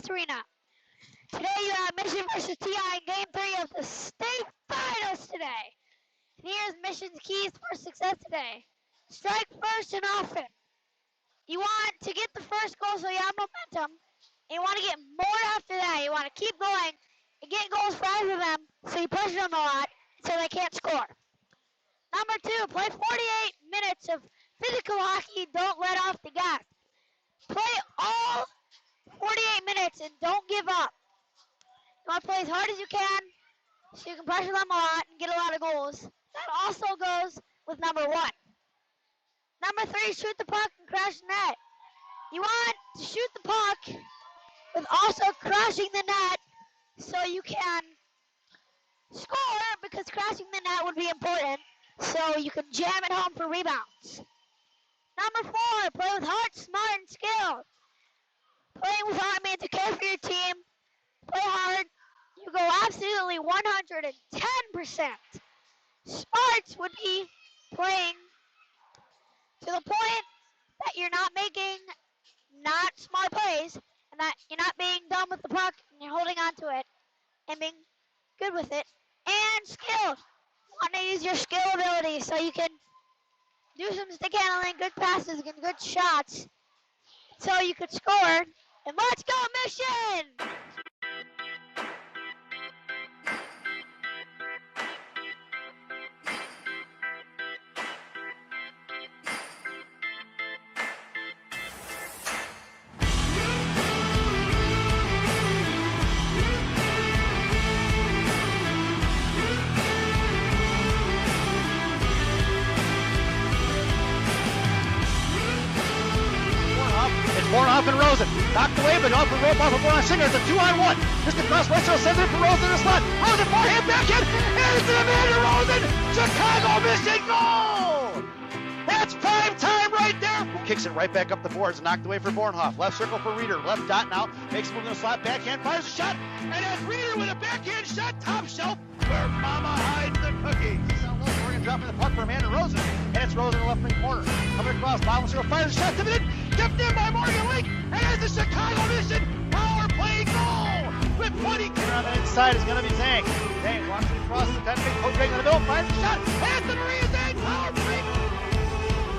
Ice Arena. Today you have Mission versus TI in Game 3 of the state finals today. And here's Mission's keys for success today. Strike first and often. You want to get the first goal so you have momentum. And you want to get more after that. You want to keep going and get goals for either of them so you pressure them a lot so they can't score. Number 2, play 48 minutes of physical hockey. Don't let off the gas. Play all 48 minutes and don't give up. You want to play as hard as you can so you can pressure them a lot and get a lot of goals. That also goes with number 1. Number 3, shoot the puck and crash the net. You want to shoot the puck with also crashing the net so you can score, because crashing the net would be important so you can jam it home for rebounds. Number 4, play with heart, smart, and skill. Playing with heart means you care for your team. Play hard. You go absolutely 110%. Smarts would be playing to the point that you're not making not smart plays and that you're not being dumb with the puck and you're holding on to it and being good with it. And skill. You want to use your skill ability so you can do some stick handling, good passes, and good shots so you could score. And let's go, Mission! Bornhoff and Rosen. Knocked away, but off the rope off of Bornhoff. Singer. It's a 2-on-1. Just across right circle center for Rosen in the slot. Rosen forehand backhand. Here's the Amanda Rosen. Chicago Mission goal! That's prime time right there. Who kicks it right back up the boards. Knocked away for Bornhoff. Left circle for Reeder. Left dot now. Makes a move in the slot. Backhand fires a shot. And that's Reeder with a backhand shot. Top shelf where Mama hides the cookies. Morgan dropping the puck for Amanda Rosen. And it's Rosen in the left wing corner. Coming across. Bottom circle. Fires a shot. Tipped in. Tipped in by Morgan Link. And there's the Chicago Mission power play goal. With 20. On the inside is going to be Zhang. Zhang walks it across the 10 feet. Coach Drake in the middle. Fires a shot. And the Maria Zhang power play goal.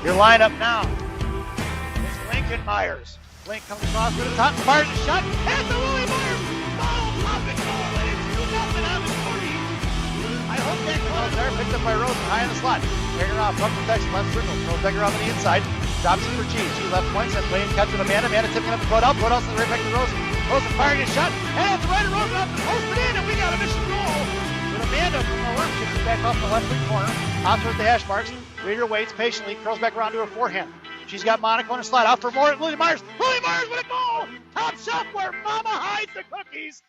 Your lineup now is Lincoln Myers. Link comes across with the top, fires a shot, and the Willie Myers bottle popping goal, and it's 2-0 on the 40. I hope that goal there, picked up by Rosen, high in the slot. Becker off, puck protection, left circle, throws Becker on the inside, drops it for G. G left points, and playing catch with Amanda. Amanda tipping up the Codout, Codout's right back to Rosen. Rosen firing a shot, and it's right to Rosen off the post it in, and we got a Mission goal. With Amanda from the left, kicks it back off the left wing corner, out towards the hash marks. Reeder waits patiently, curls back around to her forehand. She's got Monaco in a slide. Out for more. Lily Myers. Lily Myers with a goal. Top shelf where Mama hides the cookies.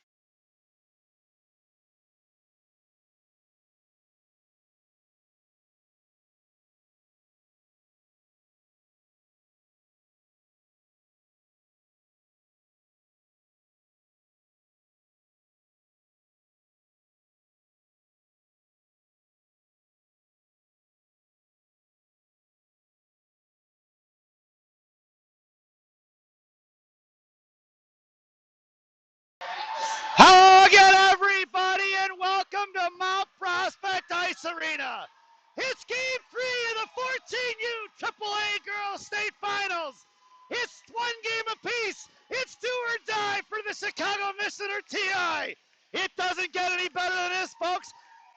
Hello again, everybody, and welcome to Mount Prospect Ice Arena. It's Game 3 of the 14U AAA Girls State Finals. It's one game apiece. It's do or die for the Chicago Mission or TI. It doesn't get any better than this, folks.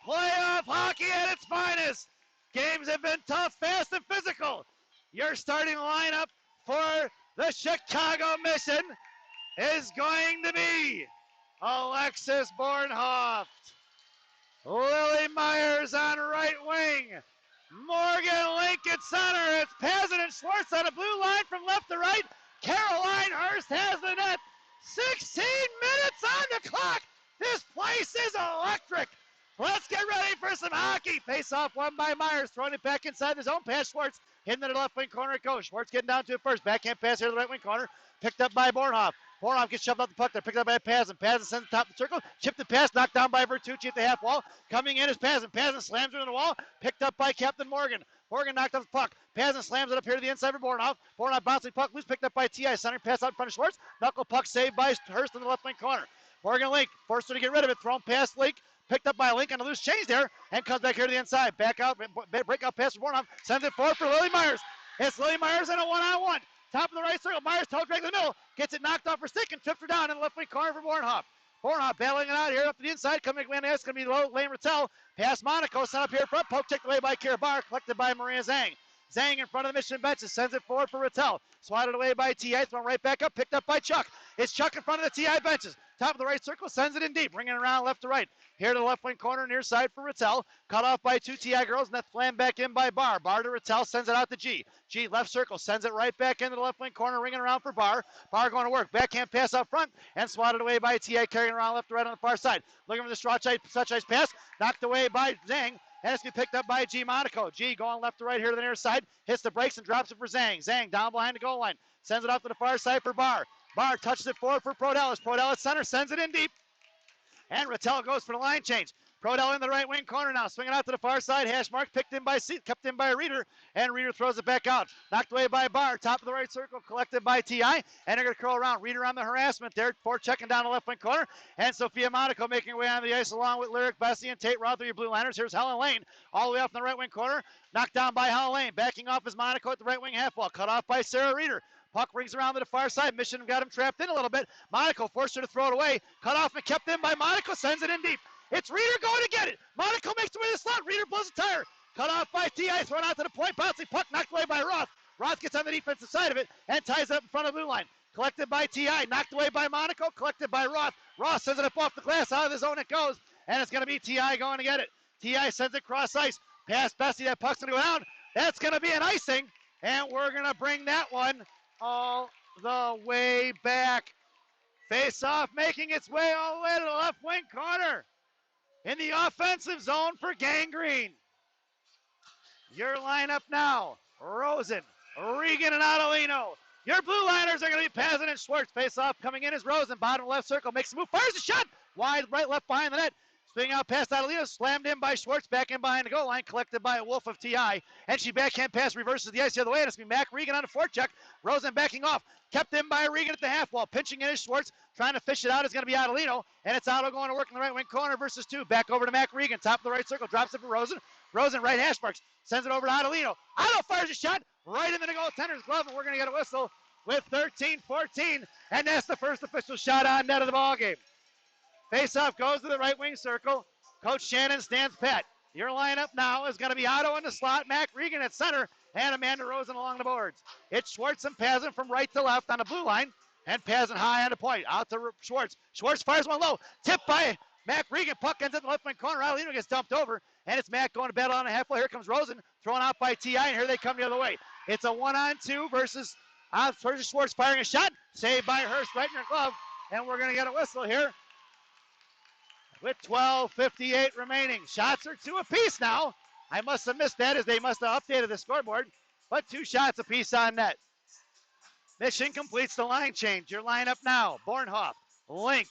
Playoff hockey at its finest. Games have been tough, fast, and physical. Your starting lineup for the Chicago Mission is going to be Alexis Bornhoff, Lily Myers on right wing, Morgan Link at center. It's Pazin and Schwartz on a blue line from left to right. Caroline Hurst has the net. 16 minutes on the clock. This place is electric. Let's get ready for some hockey. Face off won by Myers. Throwing it back inside the zone. Pass Schwartz. Into the left wing corner it goes. Schwartz getting down to it first. Backhand pass here to the right wing corner. Picked up by Bornhoff. Bornhoff gets shoved out the puck there. Picked up by Pazin. Pazin sends it top of the circle. Chipped the pass. Knocked down by Bertucci at the half wall. Coming in is Pazin. Pazin slams it into the wall. Picked up by Captain Morgan. Morgan knocked off the puck. Pazin slams it up here to the inside for Bornhoff. Bornhoff bouncing puck loose. Picked up by T.I. Center. Pass out in front of Schwartz. Knuckle puck saved by Hurst in the left wing corner. Morgan Link forced her to get rid of it. Thrown past Link. Picked up by Link on a loose change there and comes back here to the inside. Back out, breakout pass for Bornhoff. Sends it forward for Lily Myers. It's Lily Myers in a one-on-one. Top of the right circle. Myers toe drag to the middle. Gets it knocked off her stick and trips her down in the left wing corner for Bornhoff. Bornhoff battling it out here up to the inside. Coming in, it's going to be low lane Rattel. Pass Monaco. Sent up here front. Poke checked away by Kira Barr. Collected by Maria Zhang. Zhang in front of the Michigan benches. Sends it forward for Rattel. Swatted away by T.I. Thrown right back up. Picked up by Chuck. It's Chuck in front of the T.I. benches. Top of the right circle. Sends it in deep. Bringing it around left to right. Here to the left wing corner, near side for Rattel. Cut off by two T.I. girls, and that's slammed back in by Barr. Barr to Rattel, sends it out to G. G left circle, sends it right back into the left wing corner, ringing around for Barr. Barr going to work. Backhand pass up front, and swatted away by T.I. carrying around left to right on the far side. Looking for the stretch ice pass, knocked away by Zhang. And it's going to be picked up by G. Monaco. G going left to right here to the near side. Hits the brakes and drops it for Zhang. Zhang down behind the goal line. Sends it off to the far side for Barr. Barr touches it forward for Prodell. Prodell at center, sends it in deep. And Rattel goes for the line change. Prodell in the right wing corner now, swinging out to the far side. Hash mark picked in by kept in by Reeder, and Reeder throws it back out. Knocked away by Barr, top of the right circle, collected by T.I., and they're going to curl around. Reeder on the harassment there, checking down the left wing corner, and Sophia Monaco making her way on the ice along with Lyric, Bessie, and Tate Roth, your Blue Liners. Here's Helen Lane, all the way off in the right wing corner, knocked down by Helen Lane. Backing off is Monaco at the right wing half wall, cut off by Sarah Reeder. Puck rings around to the far side. Mission got him trapped in a little bit. Monaco forced her to throw it away. Cut off and kept in by Monaco. Sends it in deep. It's Reeder going to get it. Monaco makes the way to the slot. Reeder blows a tire. Cut off by T.I. Thrown out to the point. Bouncing puck knocked away by Roth. Roth gets on the defensive side of it and ties it up in front of the blue line. Collected by T.I. Knocked away by Monaco. Collected by Roth. Roth sends it up off the glass. Out of the zone it goes. And it's going to be T.I. going to get it. T.I. sends it cross ice. Past Bessie. That puck's going to go down. That's going to be an icing. And we're going to bring that one all the way back. Face off making its way all the way to the left wing corner. In the offensive zone for Gangrene. Your lineup now, Rosen, Regan, and Adelino. Your Blue Liners are going to be Pazin and Schwartz. Face off coming in is Rosen, bottom left circle, makes a move, fires a shot, wide right, left behind the net. Swinging out past Adelino, slammed in by Schwartz, back in behind the goal line, collected by a Wolf of T.I. And she backhand pass, reverses the ice the other way, and it's going to be Mac Regan on a forecheck. Rosen backing off, kept in by Regan at the half wall, pinching in is Schwartz, trying to fish it out is going to be Adelino, and it's Otto going to work in the right wing corner versus two. Back over to Mac Regan, top of the right circle, drops it for Rosen. Rosen, right hash marks, sends it over to Adelino. Otto fires a shot right into the goaltender's glove, and we're going to get a whistle with 13-14, and that's the first official shot on net of the ball game. Face-off goes to the right wing circle. Coach Shannon stands pat. Your lineup now is going to be Otto in the slot, Mac Regan at center, and Amanda Rosen along the boards. It's Schwartz and Pazin from right to left on the blue line, and Pazin high on the point. Out to Schwartz. Schwartz fires one low. Tipped by Mac Regan. Puck ends at the left wing corner. Adelino gets dumped over, and it's Mac going to battle on the half wall. Here comes Rosen, thrown out by T.I., and here they come the other way. It's a 1-on-2 versus Schwartz firing a shot. Saved by Hurst right in her glove, and we're going to get a whistle here with 12:58 remaining. Shots are two apiece now. I must have missed that as they must have updated the scoreboard, but 2 shots apiece on net. Mission completes the line change. Your lineup now, Bornhoff, Link,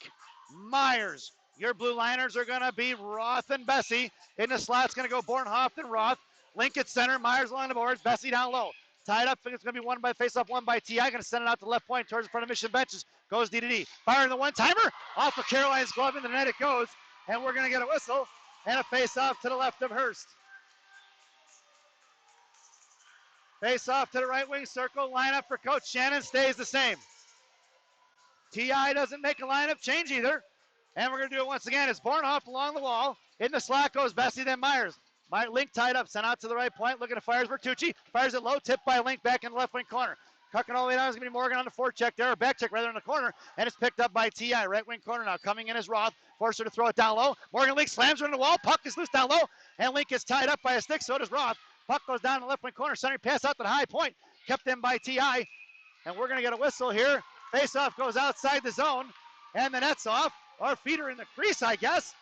Myers. Your Blue Liners are going to be Roth and Bessie. In the slot's going to go Bornhoff and Roth. Link at center, Myers along the boards, Bessie down low. Tied up, it's going to be won by face-off, one by T.I. Going to send it out to left point towards the front of Mission benches. Goes D-to-D. Firing the one-timer. Off of Caroline's glove into the net it goes. And we're going to get a whistle and a face-off to the left of Hurst. Face-off to the right wing circle. Lineup for Coach Shannon stays the same. T.I. doesn't make a lineup change either. And we're going to do it once again. It's Bornhoff along the wall. In the slot goes Bessie, then Myers. Link tied up, sent out to the right point. Looking to fires Bertucci. Fires it low, tipped by Link back in the left wing corner. Cucking all the way down is going to be Morgan on the forecheck there, or back check rather in the corner, and it's picked up by T.I. Right wing corner now. Coming in is Roth. Forced her to throw it down low. Morgan Link slams her in the wall. Puck is loose down low, and Link is tied up by a stick, so does Roth. Puck goes down the left wing corner. Center pass out to the high point. Kept in by T.I. And we're going to get a whistle here. Face-off goes outside the zone, and the net's off. Our feet are in the crease, I guess.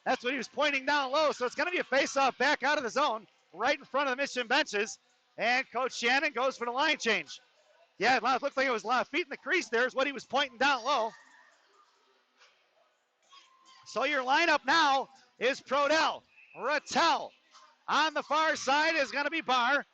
That's what he was pointing down low. So it's going to be a face-off back out of the zone, right in front of the Michigan benches. And Coach Shannon goes for the line change. Yeah, it looked like it was a lot of feet in the crease there is what he was pointing down low. So your lineup now is Prodell, Rattel. On the far side is going to be Barr.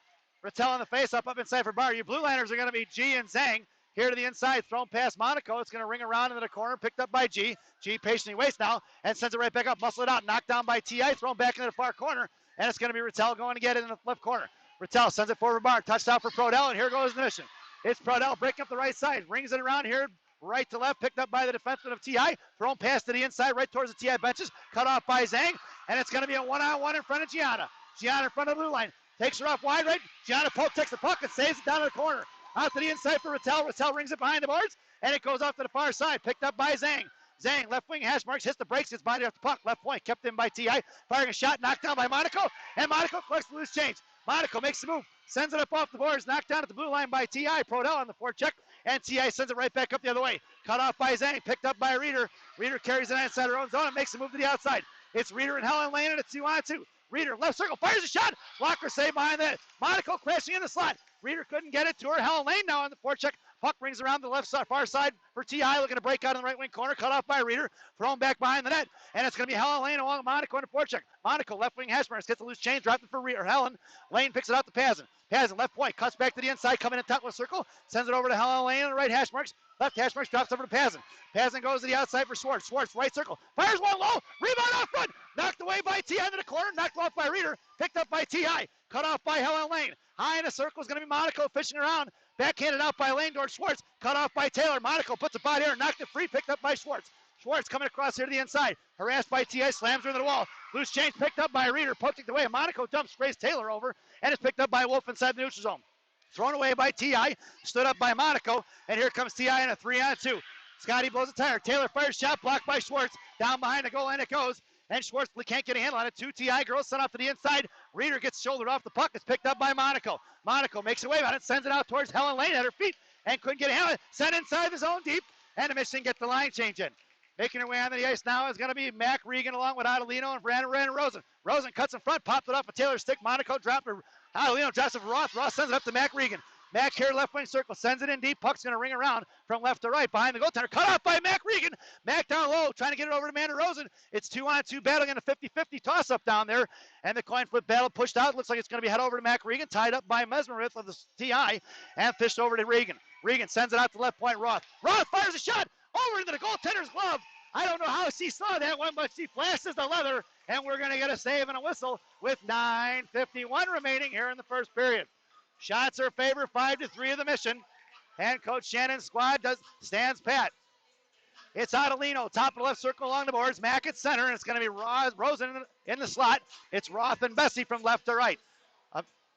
Rattel on the face-up up inside for Barr. Your blue liners are going to be G and Zhang. Here to the inside, thrown past Monaco. It's going to ring around into the corner, picked up by G. G patiently waits now and sends it right back up, muscle it out, knocked down by T.I., thrown back into the far corner, and it's going to be Rattel going to get it in the left corner. Rattel sends it forward Barr, touchdown for Prodell, and here goes the mission. It's Prodell breaking up the right side, rings it around here, right to left, picked up by the defenseman of T.I., thrown pass to the inside, right towards the T.I. benches, cut off by Zhang, and it's going to be a one-on-one in front of Gianna. Gianna in front of the blue line, takes her off wide right, Gianna takes the puck and saves it down to the corner. Out to the inside for Rattel. Rattel rings it behind the boards, and it goes off to the far side, picked up by Zhang. Zhang, left wing hash marks, hits the brakes, his body off the puck, left point, kept in by T.I., firing a shot, knocked down by Monaco, and Monaco collects the loose change. Monaco makes the move, sends it up off the boards, knocked down at the blue line by T.I., Prodell on the forecheck, and T.I. sends it right back up the other way. Cut off by Zhang, picked up by Reeder. Reeder carries it inside her own zone and makes the move to the outside. It's Reeder and Helen Lane in a 2-on-2. Reeder, left circle, fires a shot. Blocker save behind that. Monaco crashing in the slot. Reeder couldn't get it to her. Helen Lane now on the forecheck. Puck rings around the left side, far side for T.I. looking to break out in the right wing corner. Cut off by Reeder. Thrown back behind the net. And it's going to be Helen Lane along Monaco on the forecheck. Monaco left wing hash marks, gets a loose change, dropped it for Reeder. Helen Lane picks it out to Pazin. Pazin left point, cuts back to the inside, coming in top of the circle. Sends it over to Helen Lane on the right hash marks. Left hash marks drops over to Pazin. Pazin goes to the outside for Schwartz. Schwartz, right circle. Fires one low. Rebound off front. Knocked away by T.I. into the corner. Knocked off by Reeder. Picked up by T.I. Cut off by Helen Lane. High in the circle is going to be Monaco fishing around. Backhanded out by Lane towards Schwartz. Cut off by Taylor. Monaco puts a body here. Knocked it free. Picked up by Schwartz. Schwartz coming across here to the inside. Harassed by T.I. Slams her into the wall. Loose change picked up by Reeder. Poked it away. Monaco dumps, sprays Taylor over. And it's picked up by Wolf inside the neutral zone. Thrown away by T.I., stood up by Monaco, and here comes T.I. in a 3-on-2. Scotty blows a tire. Taylor fires shot, blocked by Schwartz. Down behind the goal line it goes, and Schwartz can't get a handle on it. Two T.I. girls sent off to the inside. Reeder gets shouldered off the puck. It's picked up by Monaco. Monaco makes a wave on it, sends it out towards Helen Lane at her feet, and couldn't get a handle on it. Sent inside the zone deep, and the Michigan gets the line change in. Making her way onto the ice now is going to be Mac Regan along with Adelino and Brandon Rosen. Rosen cuts in front, popped it off a Taylor stick. Monaco dropped her. Adelino drops it for Roth. Roth sends it up to Mac Regan. Mac here, left wing circle, sends it in deep. Puck's going to ring around from left to right behind the goaltender. Cut off by Mac Regan. Mac down low, trying to get it over to Amanda Rosen. It's 2-on-2 battling in a 50-50 toss-up down there. And the coin flip battle pushed out. Looks like it's going to be head over to Mac Regan, tied up by Mesmerith of the T.I. and fished over to Regan. Regan sends it out to left point, Roth. Roth fires a shot over into the goaltender's glove. I don't know how she saw that one, but she flashes the leather, and we're going to get a save and a whistle with 9:51 remaining here in the first period. Shots are favored 5-3 of the Mission, and Coach Shannon's squad stands pat. It's Adelino, top of the left circle along the boards. Mack at center, and it's going to be Rosen in the slot. It's Roth and Bessie from left to right.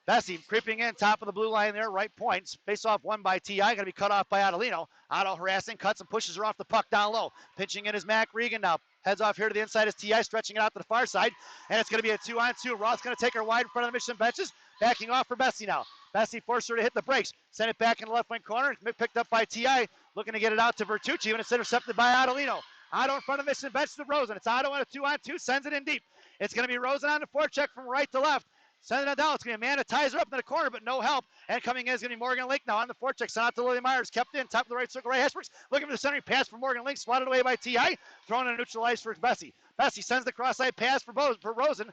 Bessie creeping in, top of the blue line there, right point. Face off one by T.I., going to be cut off by Adelino. Otto harassing, cuts and pushes her off the puck down low. Pinching in is Mac Regan now. Heads off here to the inside is T.I., stretching it out to the far side. And it's going to be a 2-on-2. Roth's going to take her wide in front of the Michigan benches. Backing off for Bessie now. Bessie forced her to hit the brakes. Sent it back in the left wing corner. Picked up by T.I., looking to get it out to Bertucci, and it's intercepted by Adelino. Otto in front of the Michigan bench to Rosen. It's Otto on a 2-on-2, sends it in deep. It's going to be Rosen on the forecheck from right to left. Sending it down. It's going to be Amanda, ties her up in the corner, but no help. And coming in is going to be Morgan Link now on the forecheck. Sent out to Lily Myers. Kept in, top of the right circle, right Hashbrooks. Looking for the centering pass for Morgan Link. Swatted away by T.I. Thrown in a neutral ice for Bessie. Bessie sends the cross-side pass for Rosen.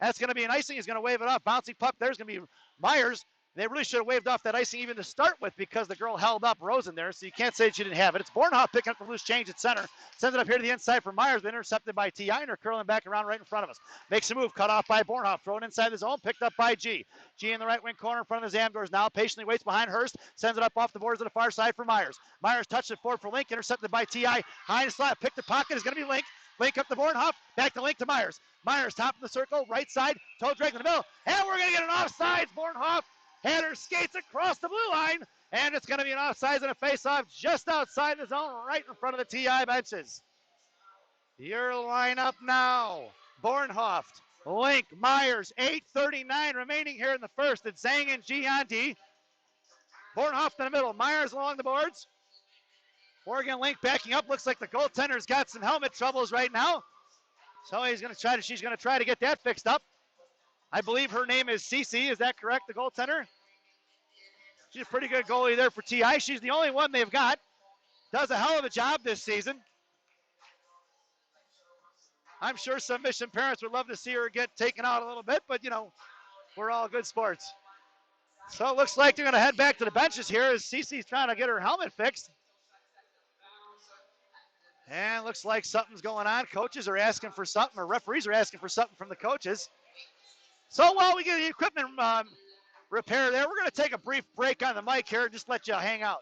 That's going to be an icing. He's going to wave it off. Bouncing puck. There's going to be Myers. They really should have waved off that icing even to start with because the girl held up Rosen there, so you can't say she didn't have it. It's Bornhoff picking up the loose change at center. Sends it up here to the inside for Myers, but intercepted by T.I. and her curling back around right in front of us. Makes a move, cut off by Bornhoff, thrown inside the zone, picked up by G. G in the right wing corner in front of the Zamdors now, patiently waits behind Hurst, sends it up off the boards to the far side for Myers. Myers touched it forward for Link, intercepted by T.I. High in the slot, picked the pocket, is going to be Link. Link up to Bornhoff, back to Link to Myers. Myers top of the circle, right side, toe drag in the middle, and we're going to get an offsides. Bornhoff had her skates across the blue line, and it's going to be an offsides and a face-off just outside the zone, right in front of the T.I. benches. Your lineup now, Bornhoff, Link, Myers, 8:39 remaining here in the first. It's Zhang and G on D. Bornhoff in the middle, Myers along the boards. Morgan Link backing up, looks like the goaltender's got some helmet troubles right now. So she's going to try to get that fixed up. I believe her name is Cece. Is that correct, the goaltender? She's a pretty good goalie there for TI. She's the only one they've got. Does a hell of a job this season. I'm sure some Mission parents would love to see her get taken out a little bit, but, we're all good sports. So it looks like they're going to head back to the benches here as Cece's trying to get her helmet fixed. And looks like something's going on. Coaches are asking for something, or referees are asking for something from the coaches. So while we get the equipment repair there, we're going to take a brief break on the mic here and just let you hang out.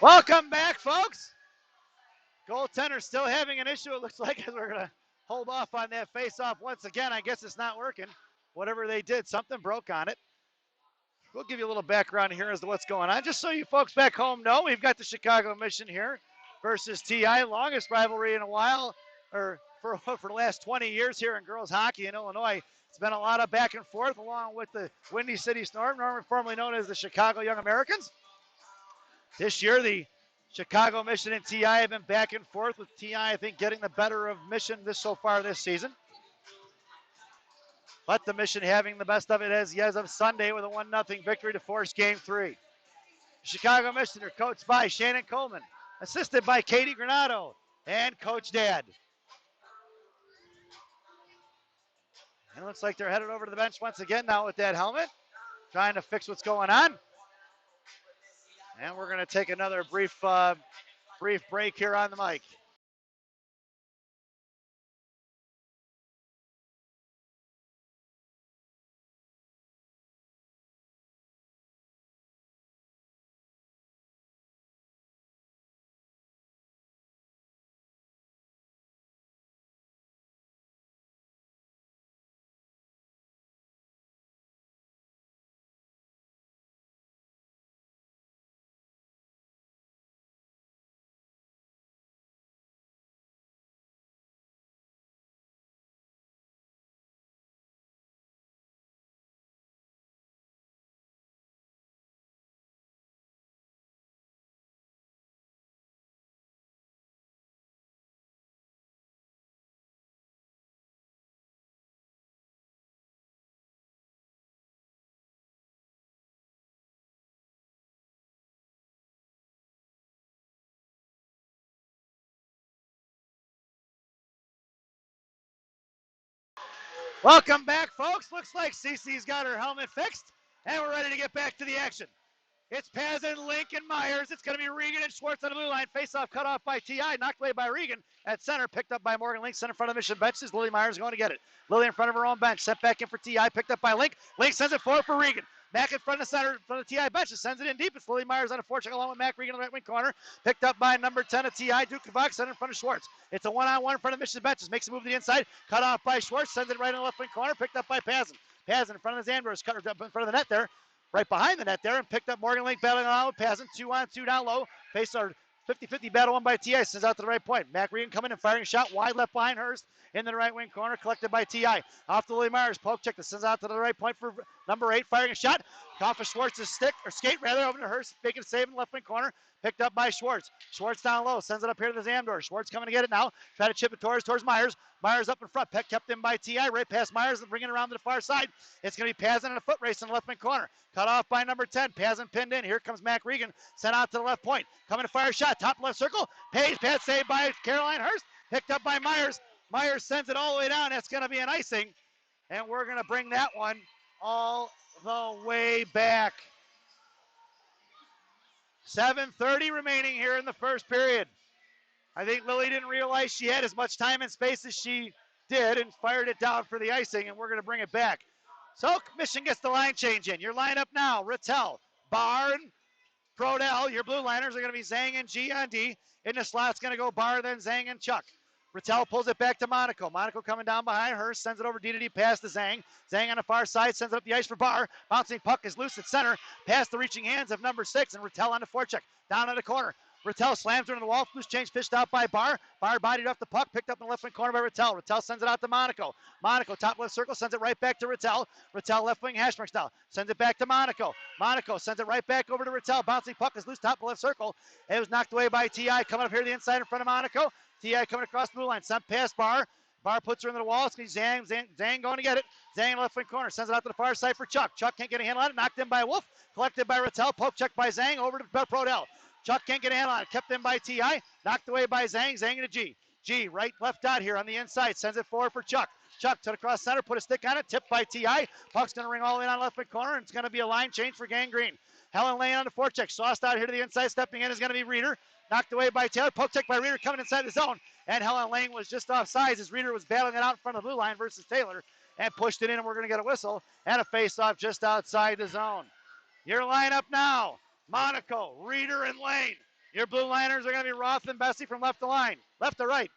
Welcome back, folks. Goaltender still having an issue, it looks like, as we're going to hold off on that face-off once again. I guess it's not working. Whatever they did, something broke on it. We'll give you a little background here as to what's going on. Just so you folks back home know, we've got the Chicago Mission here versus TI, longest rivalry in a while, or for the last 20 years here in girls hockey in Illinois. It's been a lot of back and forth along with the Windy City Storm, formerly known as the Chicago Young Americans. This year, the Chicago Mission and TI have been back and forth, with TI, I think, getting the better of Mission so far this season. But the Mission having the best of it as of Sunday with a 1-0 victory to force Game 3. Chicago Mission are coached by Shannon Coleman, assisted by Katie Granado and Coach Dad. And it looks like they're headed over to the bench once again now with that helmet, trying to fix what's going on. And we're going to take another brief break here on the mic. Welcome back, folks. Looks like Cece's got her helmet fixed, and we're ready to get back to the action. It's Pazin, Link, and Myers. It's going to be Regan and Schwartz on the blue line. Face-off cut off by TI, knocked away by Regan. At center, picked up by Morgan Link. Center in front of Mission benches. Lily Myers going to get it. Lily in front of her own bench. Sent back in for TI, picked up by Link. Link sends it forward for Regan. Mac in front of center, in front of the TI benches. Sends it in deep. It's Lily Myers on a forecheck along with Mac Regan in the right wing corner. Picked up by number 10 of TI, Duke Kavak, center in front of Schwartz. It's a one-on-one in front of Mission benches. Makes a move to the inside. Cut off by Schwartz. Sends it right in the left wing corner. Picked up by Pazin. Pazin in front of the Zanders. Cut up in front of the net there. Right behind the net there, and picked up Morgan Link battling on with Pazin. 2-on-2 down low. Face our 50-50 battle won by TI. Sends out to the right point. Mac Regan coming and firing a shot wide left behind Hurst. in the right wing corner, collected by T.I. Off to Lily Myers, poke check, that sends out to the right point for number 8, firing a shot. Off of Schwartz's skate over to Hurst, making a save in the left wing corner, picked up by Schwartz. Schwartz down low, sends it up here to the Zamdor. Schwartz coming to get it now, try to chip it towards Myers. Myers up in front, kept in by T.I. right past Myers and bringing it around to the far side. It's going to be Pazin in a foot race in the left wing corner. Cut off by number 10. Pazin pinned in. Here comes Mac Regan. Sent out to the left point. Coming to fire a shot. Top left circle. Page pass saved by Caroline Hurst. Picked up by Myers. Myers sends it all the way down. That's going to be an icing. And we're going to bring that one all the way back. 7:30 remaining here in the first period. I think Lily didn't realize she had as much time and space as she did and fired it down for the icing, and we're going to bring it back. So Mission gets the line change in. Your lineup now, Rattel, Barr, and Prodell. Your blue liners are going to be Zhang and G on D. In the slot's going to go Barr, then Zhang and Chuck. Rattel pulls it back to Monaco. Monaco coming down behind her, sends it over D-to-D pass to Zhang. Zhang on the far side, sends it up the ice for Barr. Bouncing puck is loose at center, past the reaching hands of number 6, and Rattel on the forecheck. Down in the corner. Rattel slams her into the wall. Loose change fished out by Barr. Barr bodied off the puck, picked up in the left wing corner by Rattel. Rattel sends it out to Monaco. Monaco, top left circle, sends it right back to Rattel. Rattel left wing hash mark style. Sends it back to Monaco. Monaco sends it right back over to Rattel. Bouncing puck is loose, top left circle. It was knocked away by T.I. coming up here to the inside in front of Monaco. T.I. coming across the blue line. Sent past Barr. Barr puts her into the wall. It's going to be Zhang going to get it. Zhang in the left wing corner. Sends it out to the far side for Chuck. Chuck can't get a handle on it. Knocked in by Wolf. Collected by Rattel. Poke check by Zhang over to Prodell. Chuck can't get a handle on it. Kept in by T.I. Knocked away by Zhang. Zhang to G. G, right, left dot here on the inside. Sends it forward for Chuck. Chuck to the cross center. Put a stick on it. Tipped by T.I. Puck's going to ring all the way down left wing corner. And it's going to be a line change for Gangrene. Helen Lane on the forecheck. Sauced out here to the inside. Stepping in is going to be Reeder. Knocked away by Taylor. Poke check by Reeder coming inside the zone. And Helen Lane was just off sides as Reeder was battling it out in front of the blue line versus Taylor. And pushed it in, and we're going to get a whistle. And a face-off just outside the zone. Your lineup now. Monaco, Reeder, and Lane. Your blue liners are going to be Roth and Bessie from left to line. Left to right.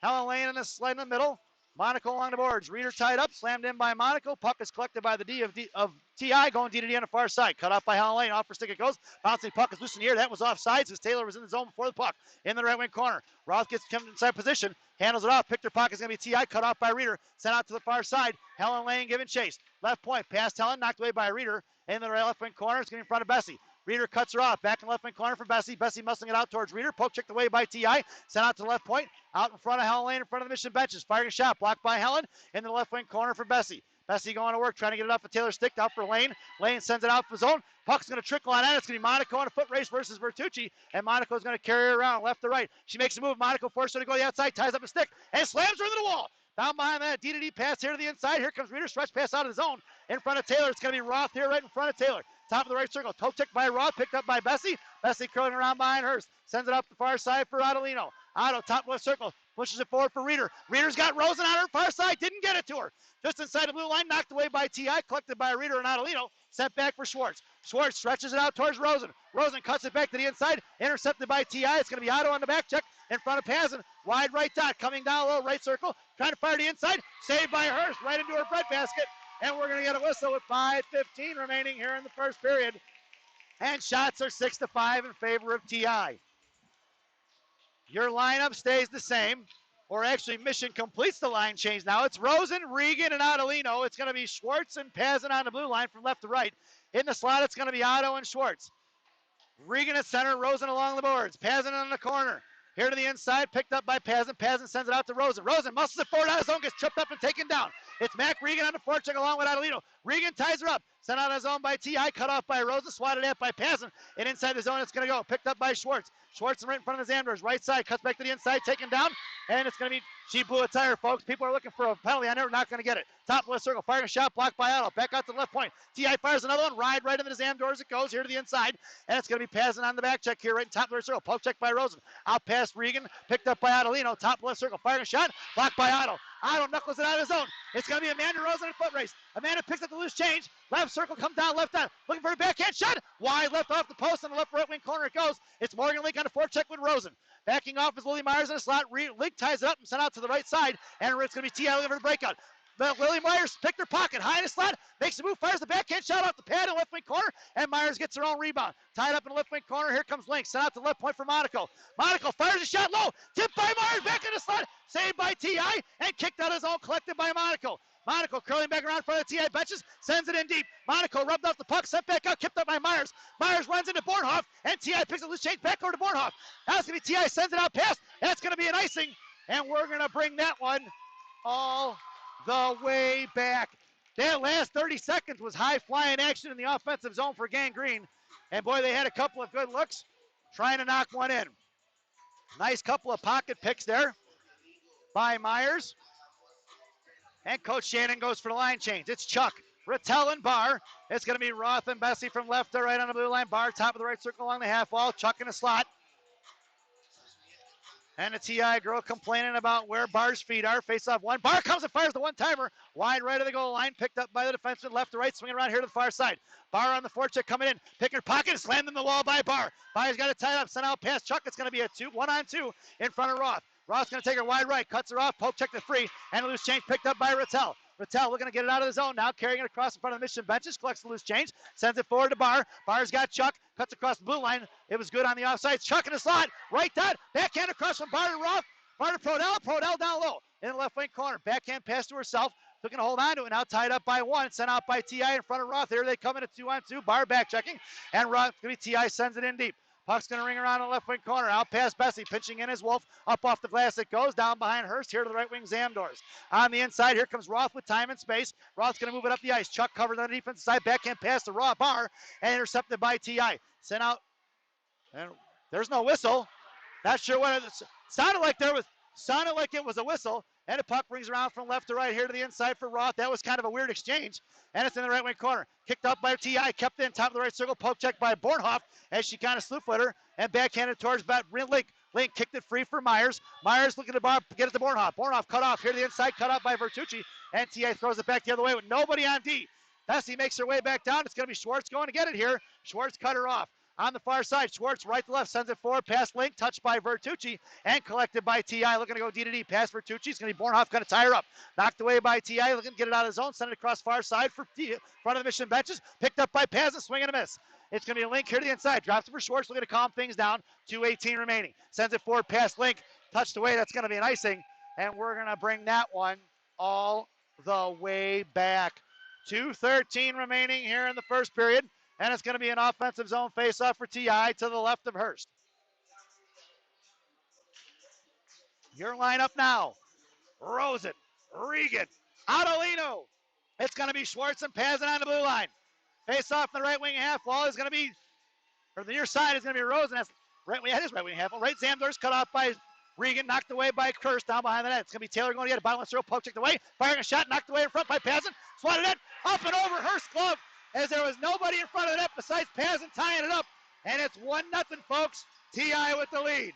Helen Lane in the slide in the middle. Monaco along the boards. Reeder tied up, slammed in by Monaco. Puck is collected by the D of T.I. going D-to-D on the far side. Cut off by Helen Lane. Off for stick it goes. Bouncing puck is loose in the air. That was offsides as Taylor was in the zone before the puck. In the right wing corner. Roth gets come inside position. Handles it off. Picked her puck is going to be T.I. Cut off by Reeder. Sent out to the far side. Helen Lane giving chase. Left point. Past Helen. Knocked away by Reeder. In the right left wing corner. It's going to be in front of Bessie. Reeder cuts her off. Back in left wing corner for Bessie. Bessie muscling it out towards Reeder. Poke checked away by T.I. Sent out to the left point. Out in front of Helen Lane in front of the Mission benches. Firing a shot. Blocked by Helen. In the left wing corner for Bessie. Bessie going to work. Trying to get it off of Taylor stick. Out for Lane. Lane sends it out for zone. Puck's going to trickle on out. It's going to be Monaco on a foot race versus Bertucci. And Monaco's going to carry her around left to right. She makes a move. Monaco forces her to go to the outside. Ties up a stick. And slams her into the wall. Down behind that D-to-D pass here to the inside. Here comes Reeder. Stretch pass out of the zone. In front of Taylor. It's going to be Roth here right in front of Taylor. Top of the right circle. Toe check by Roth. Picked up by Bessie. Bessie curling around behind Hurst. Sends it up the far side for Adolino. Otto, top left circle. Pushes it forward for Reeder. Reeder's got Rosen on her far side. Didn't get it to her. Just inside the blue line. Knocked away by T.I. Collected by Reeder and Adolino. Sent back for Schwartz. Schwartz stretches it out towards Rosen. Rosen cuts it back to the inside. Intercepted by T.I. It's going to be Otto on the back check in front of Pazin. Wide right dot. Coming down low right circle. Trying to fire the inside. Saved by Hurst. Right into her breadbasket. And we're going to get a whistle with 5:15 remaining here in the first period. And shots are 6-5 in favor of T.I. Your lineup stays the same. Or actually, Mission completes the line change now. It's Rosen, Regan, and Adolino. It's going to be Schwartz and Pazin on the blue line from left to right. In the slot, it's going to be Otto and Schwartz. Regan at center, Rosen along the boards. Pazin on the corner. Here to the inside, picked up by Pazin. Pazin sends it out to Rosen. Rosen muscles it forward out of his zone, gets tripped up and taken down. It's Mac Regan on the forecheck along with Adolino. Regan ties her up. Sent out of his zone by T.I. Cut off by Rosen. Swatted at by Pazin. And inside the zone, it's going to go. Picked up by Schwartz. Schwartz right in front of the Zanders. Right side, cuts back to the inside, taken down. And it's going to be, she blew a tire, folks. People are looking for a penalty. I know we're not going to get it. Top left circle, firing a shot, blocked by Otto. Back out to the left point. T.I. fires another one. Ride right into the Zam doors it goes. Here to the inside. And it's going to be Pazin on the back check here, right in top left circle. Poke check by Rosen. Out past Regan. Picked up by Adolino. Top left circle, firing a shot. Blocked by Otto. Otto knuckles it out of his zone. It's going to be Amanda Rosen in a foot race. Amanda picks up the loose change. Left circle, comes down, left on. Looking for a backhand shot. Wide left off the post on the left right wing corner it goes. It's Morgan Link on the forecheck with Rosen. Backing off is Lily Myers in the slot. Link ties it up and sent out to the right side. And it's going to be T.I. looking for the breakout. Lily Myers picked her pocket, high in the slot, makes a move, fires the backhand shot off the pad in the left wing corner, and Myers gets her own rebound. Tied up in the left wing corner, here comes Link, sent out to left point for Monaco. Monaco fires a shot low, tipped by Myers, back in the slot, saved by T.I., and kicked out his own, collected by Monaco. Monaco curling back around in front of the T.I. benches, sends it in deep. Monaco rubbed off the puck, sent back out, kicked up by Myers. Myers runs into Bornhoff, and T.I. picks up loose change back over to Bornhoff. Now it's going to be T.I. sends it out past. That's going to be an icing, and we're going to bring that one all the way back. That last 30 seconds was high-flying action in the offensive zone for Gangrene. And boy, they had a couple of good looks trying to knock one in. Nice couple of pocket picks there by Myers. And Coach Shannon goes for the line change. It's Chuck, Rattel, and Barr. It's going to be Roth and Bessie from left to right on the blue line. Barr, top of the right circle along the half wall. Chuck in the slot. And the TI girl complaining about where Barr's feet are. Face off one. Barr comes and fires the one-timer. Wide right of the goal line. Picked up by the defenseman left to right. Swinging around here to the far side. Barr on the forecheck coming in. Picking her pocket and slammed in the wall by Barr. Barr's got it tied up. Sent out past Chuck. It's going to be a 1-on-2 in front of Roth. Roth's going to take her wide right. Cuts her off. Poke check to free. And a loose change picked up by Rattel. Rattel looking to get it out of the zone now, carrying it across in front of the Mission benches, collects the loose change, sends it forward to Barr. Barr's got Chuck, cuts across the blue line. It was good on the offside. Chuck in the slot, right dot, backhand across from Barr to Roth. Barr to Prodell down low in the left wing corner. Backhand pass to herself, looking to hold on to it. Now tied up by one, sent out by T.I. in front of Roth. Here they come in at 2-on-2. Barr back checking, and Roth, T.I. sends it in deep. Puck's going to ring around the left wing corner. Out past Bessie. Pinching in his Wolf. Up off the glass it goes. Down behind Hurst. Here to the right wing Zamdors. On the inside, here comes Roth with time and space. Roth's going to move it up the ice. Chuck covered on the defensive side. Backhand pass to Barr. And intercepted by T.I. Sent out. And there's no whistle. Not sure what it sounded like. Sounded like it was a whistle. And the puck brings around from left to right here to the inside for Roth. That was kind of a weird exchange. And it's in the right wing corner. Kicked up by T.I. Kept in top of the right circle. Poke check by Bornhoff as she kind of slew-foot her. And backhanded towards Link. Link kicked it free for Myers. Myers looking to get it to Bornhoff. Bornhoff cut off here to the inside. Cut off by Vertucci. And T.I. throws it back the other way with nobody on D. Bessie makes her way back down. It's going to be Schwartz going to get it here. Schwartz cut her off. On the far side, Schwartz right to left, sends it forward, past Link, touched by Vertucci, and collected by T.I. Looking to go D to D, past Vertucci. It's going to be Bornhoff, going to tie her up. Knocked away by T.I. Looking to get it out of the zone, send it across far side for front of the Mission benches. Picked up by Paz, and swing and a miss. It's going to be a Link here to the inside. Drops it for Schwartz, looking to calm things down. 2:18 remaining. Sends it forward past Link, touched away. That's going to be an icing, and we're going to bring that one all the way back. 2:13 remaining here in the first period. And it's going to be an offensive zone faceoff for T.I. to the left of Hurst. Your lineup now. Rosen, Regan, Adolino. It's going to be Schwartz and Pazin on the blue line. Faceoff in the right wing half wall is going to be, or the near side is going to be Rosen. That's right wing, his right wing half wall. Right Zamdor's cut off by Regan, knocked away by Kirst down behind the net. It's going to be Taylor going to get a bottom of the circle, poke checked away, firing a shot, knocked away in front by Pazin. Swatted it, up and over Hurst's glove, as there was nobody in front of the net besides Pazin tying it up. And it's 1-0, folks. T.I. with the lead.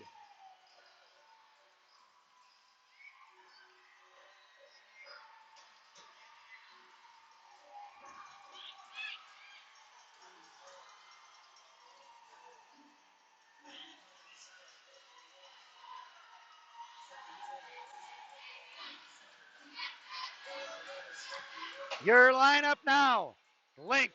Your lineup now. Link,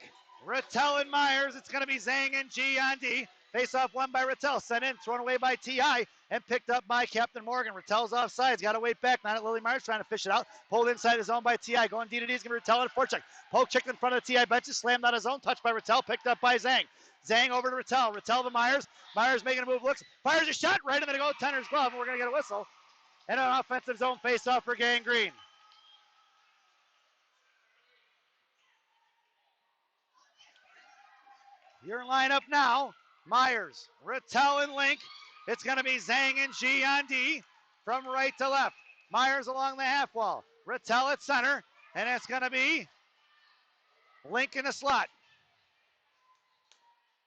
Rattel, and Myers. It's going to be Zhang and G on D. Face-off won by Rattel. Sent in, thrown away by T.I. and picked up by Captain Morgan. Rattel's offside. He's got to wait back. Not at Lily Myers trying to fish it out. Pulled inside his zone by T.I. Going D to D. He's going to Rattel on a forecheck. Poke checked in front of the T.I. benches. Slammed out his zone. Touched by Rattel. Picked up by Zhang. Zhang over to Rattel. Rattel to Myers. Myers making a move. Looks. Fires a shot right into the goaltender's glove. And we're going to get a whistle. And an offensive zone face-off for Gangrene. Your lineup now, Myers, Rattel, and Link. It's going to be Zhang and G on D from right to left. Myers along the half wall. Rattel at center, and it's going to be Link in the slot.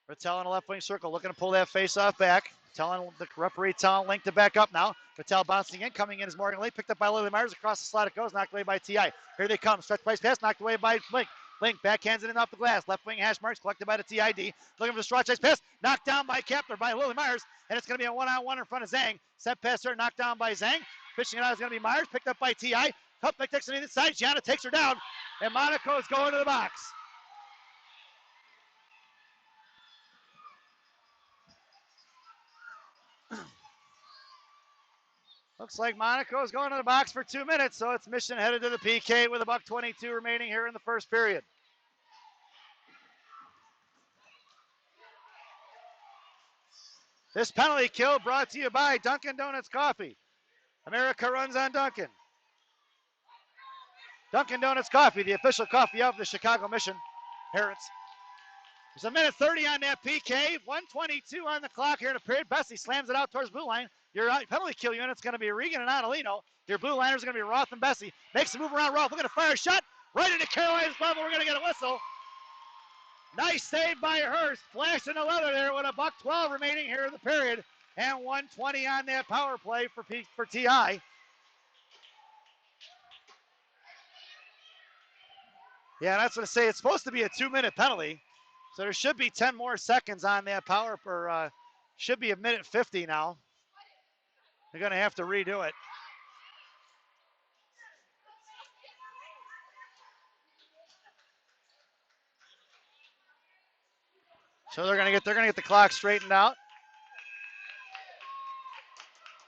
Rattel in the left wing circle, looking to pull that face off back. Telling the referee, telling Link to back up now. Rattel bouncing in, coming in is Morgan Link, picked up by Lily Myers. Across the slot it goes, knocked away by T.I. Here they come, stretch place pass, knocked away by Link. Link backhands it in off the glass. Left wing hash marks collected by the TID. Looking for the stretch ice pass. Knocked down by Kepler by Lily Myers. And it's going to be a one-on-one in front of Zhang. Set pass there, knocked down by Zhang. Fishing it out is going to be Myers. Picked up by T.I. Kupnik takes it inside. Gianna takes her down, and Monaco is going to the box. Looks like Monaco is going to the box for 2 minutes, so it's Mission headed to the PK with $1:22 remaining here in the first period. This penalty kill brought to you by Dunkin' Donuts Coffee. America runs on Dunkin'. Dunkin' Donuts Coffee, the official coffee of the Chicago Mission Parents. There's 1:30 on that PK. 1:22 on the clock here in the period. Bessie slams it out towards blue line. Your penalty kill unit's going to be Regan and Adelino. Your blue liners are going to be Roth and Bessie. Makes a move around Roth. Looking to fire a shot right into Caroline's glove. We're going to get a whistle. Nice save by Hurst. Flashing the leather there with $1:12 remaining here in the period. And 1:20 on that power play for TI. Yeah, that's what I say. It's supposed to be a 2-minute penalty. So there should be 10 more seconds on that power, or should be 1:50 now. They're going to have to redo it. So they're going to get the clock straightened out.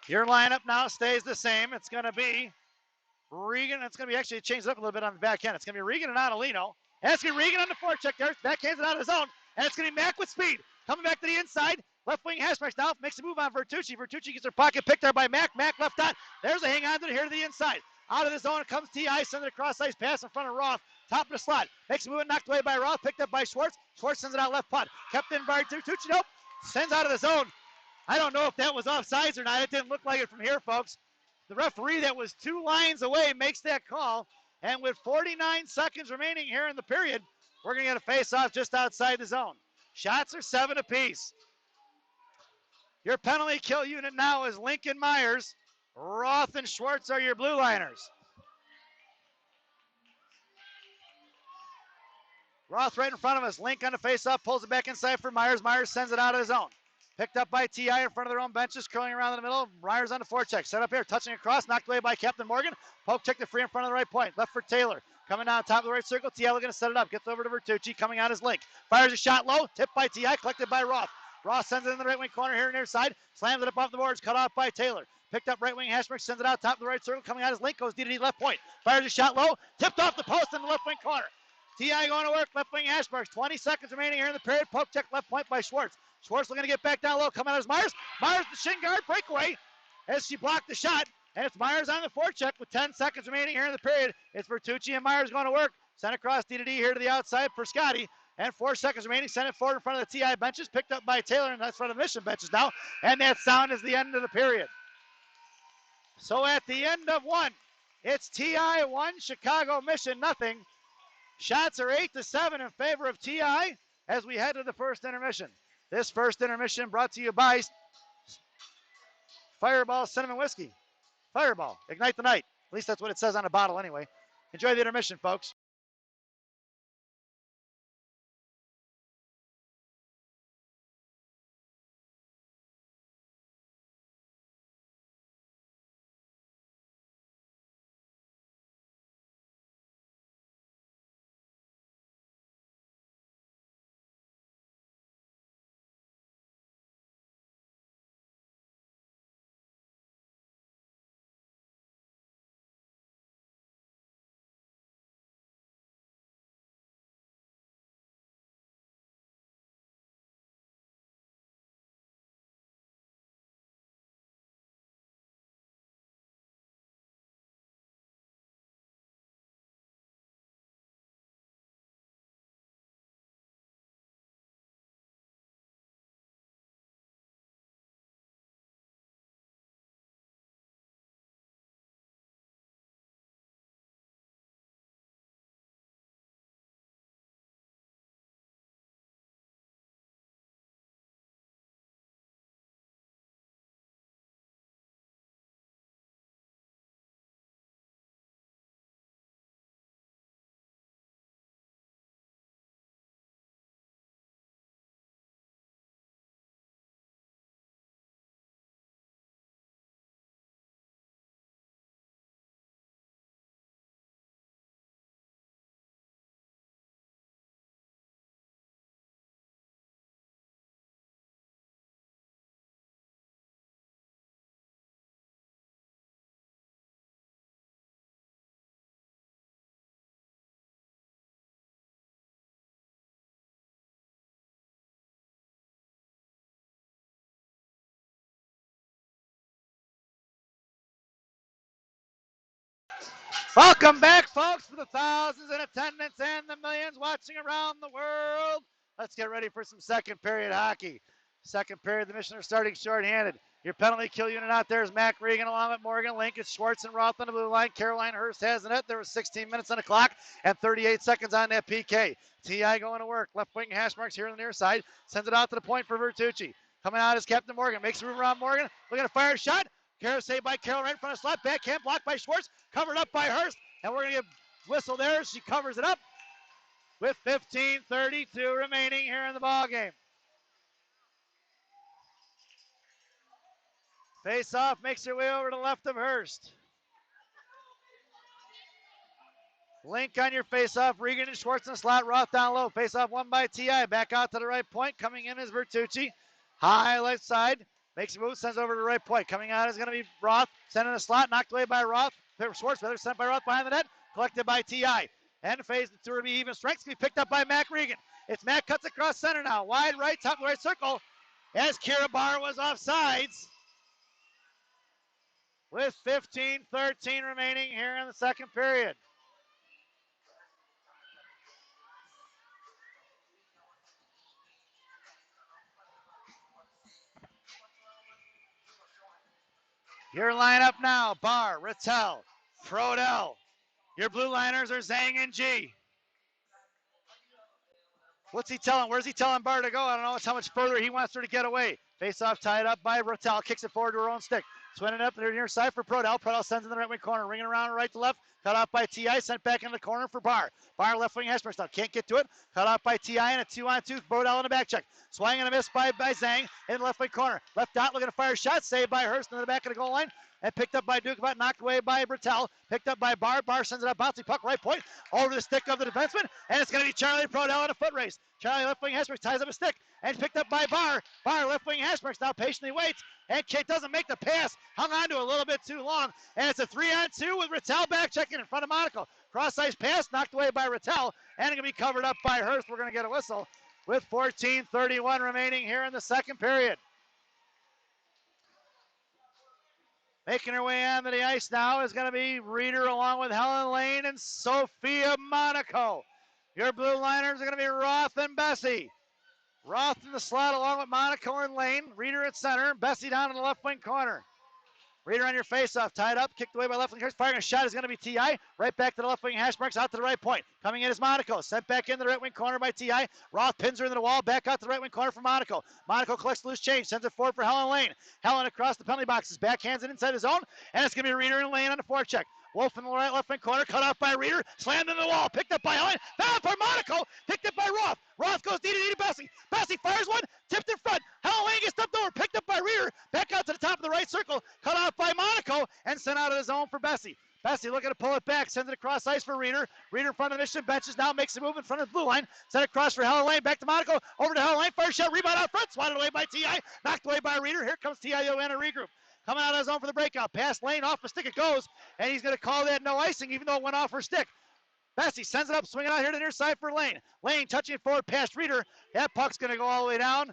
Your lineup now stays the same. It's going to be Regan. It's going to be actually changed up a little bit on the back end. It's going to be Regan and Adelino. And it's going to be Regan on the forecheck there. Backhands it out of his own. And it's going to be Mack with speed. Coming back to the inside. Left wing Hasbrecht now makes a move on Vertucci. Vertucci gets her pocket picked there by Mack. Mack left on. There's a hang on to here to the inside. Out of the zone comes T.I. Sends it across ice pass in front of Roth. Top of the slot. Makes a move and knocked away by Roth. Picked up by Schwartz. Schwartz sends it out left punt. Kept in by Vertucci. Nope. Sends out of the zone. I don't know if that was offsides or not. It didn't look like it from here, folks. The referee that was 2 lines away makes that call. And with 49 seconds remaining here in the period, we're going to get a face-off just outside the zone. Shots are 7 apiece. Your penalty kill unit now is Lincoln Myers. Roth and Schwartz are your blue liners. Roth right in front of us. Link on the face-off, pulls it back inside for Myers. Myers sends it out of his zone. Picked up by T.I. in front of their own benches, curling around in the middle. Myers on the forecheck. Set up here, touching across, knocked away by Captain Morgan. Poke checked it free in front of the right point. Left for Taylor. Coming down top of the right circle. T.I. looking to set it up. Gets over to Vertucci, coming out his Link. Fires a shot low, tipped by T.I., collected by Roth. Roth sends it in the right wing corner here near side. Slams it up off the boards, cut off by Taylor. Picked up right wing Hashbrook, sends it out top of the right circle, coming out his Link, goes D-to-D left point. Fires a shot low, tipped off the post in the left wing corner. T.I. going to work, left wing Ashburg. 20 seconds remaining here in the period. Poke check left point by Schwartz. Schwartz looking to get back down low. Coming out as Myers. Myers the shin guard breakaway as she blocked the shot. And it's Myers on the forecheck with 10 seconds remaining here in the period. It's Vertucci and Myers going to work. Sent across D-to-D here to the outside for Scotty. And 4 seconds remaining. Sent it forward in front of the T.I. benches. Picked up by Taylor, and that's front of the Mission benches now. And that sound is the end of the period. So at the end of one, it's T.I. 1, Chicago Mission nothing. Shots are 8-7 in favor of TI as we head to the first intermission. This first intermission brought to you by Fireball Cinnamon Whiskey. Fireball, ignite the night. At least that's what it says on the bottle anyway. Enjoy the intermission, folks. Welcome back, folks, for the thousands in attendance and the millions watching around the world. Let's get ready for some second period hockey. Second period, the Mission are starting shorthanded. Your penalty kill unit out there is Mac Regan along with Morgan, Lincoln, Schwartz, and Roth on the blue line. Caroline Hurst has the net. There was 16 minutes on the clock and 38 seconds on that PK. T.I. going to work. Left wing hash marks here on the near side. Sends it out to the point for Bertucci. Coming out is Captain Morgan. Makes room around Morgan. Looking to fire a shot. Carroll saved by Carroll right in front of slot. Backhand blocked by Schwartz. Covered up by Hurst. And we're going to get whistle there. She covers it up with 15:32 remaining here in the ball game. Face off makes her way over to the left of Hurst. Link on your face off. Regan and Schwartz in the slot. Roth down low. Face off won by T.I. Back out to the right point. Coming in is Bertucci. High left side. Makes a move. Sends over to the right point. Coming out is going to be Roth. Sending a slot. Knocked away by Roth. Schwartz rather sent by Roth behind the net. Collected by T.I. And phase the two to be even strength. Be picked up by Mac Regan. It's Mac cuts across center now. Wide right. Top of the right circle. As Kira Barr was offsides. With 15:13 remaining here in the second period. Your lineup now, Barr, Rattel, Frodell. Your blue liners are Zhang and G. What's he telling? Where's he telling Barr to go? I don't know. It's how much further he wants her to get away. Face off tied up by Rattel. Kicks it forward to her own stick. Swinging up there near side for Prodell. Prodell sends in the right wing corner. Ringing around right to left. Cut off by T.I. Sent back in the corner for Barr. Barr left wing hash marks now. Can't get to it. Cut off by T.I. and a 2-on-2. Prodell in the back check. Swing and a miss by Zhang in the left wing corner. Left dot looking to fire a shot. Saved by Hurst in the back of the goal line. And picked up by Duke, about knocked away by Bertel. Picked up by Barr. Barr sends it up, bouncing puck right point over the stick of the defenseman. And it's going to be Charlie Prodell in a foot race. Charlie left wing hash marks ties up a stick and picked up by Barr. Barr left wing hash marks now patiently waits. And Kate doesn't make the pass. Hung on to a little bit too long. And it's a 3-on-2 with Rattel back checking in front of Monaco. Cross-ice pass knocked away by Rattel. And going to be covered up by Hurst. We're going to get a whistle with 14:31 remaining here in the second period. Making her way onto the ice now is going to be Reeder along with Helen Lane and Sophia Monaco. Your blue liners are going to be Roth and Bessie. Roth in the slot along with Monaco and Lane. Reeder at center. Bessie down in the left wing corner. Reeder on your face-off, tied up, kicked away by left wing. Firing a shot is going to be T.I. Right back to the left wing hash marks, out to the right point. Coming in is Monaco, sent back in the right wing corner by T.I. Roth pins her into the wall, back out to the right wing corner for Monaco. Monaco collects the loose change, sends it forward for Helen Lane. Helen across the penalty boxes, backhands it inside the zone, and it's going to be Reeder and Lane on the forecheck. Wolf in the right left wing corner, cut off by Reeder, slammed into the wall, picked up by Helen, found for Monaco, picked up by Roth. Roth goes D to Bessie. Bessie fires one, tipped in front. Helen Lane gets stepped over, picked up by Reeder, back out to the top of the right circle, cut off by Monaco, and sent out of the zone for Bessie. Bessie looking to pull it back, sends it across ice for Reeder. Reeder in front of the Mission benches, now makes a move in front of the blue line. Sent it across for Helen Lane, back to Monaco, over to Helen Lane, fire shot, rebound out front, swatted away by T.I., knocked away by Reeder. Here comes T.I. and a regroup. Coming out of the zone for the breakout. Pass Lane, off the stick it goes, and he's going to call that no icing, even though it went off her stick. Bessie sends it up, swinging out here to the near side for Lane. Lane touching it forward past Reeder. That puck's going to go all the way down.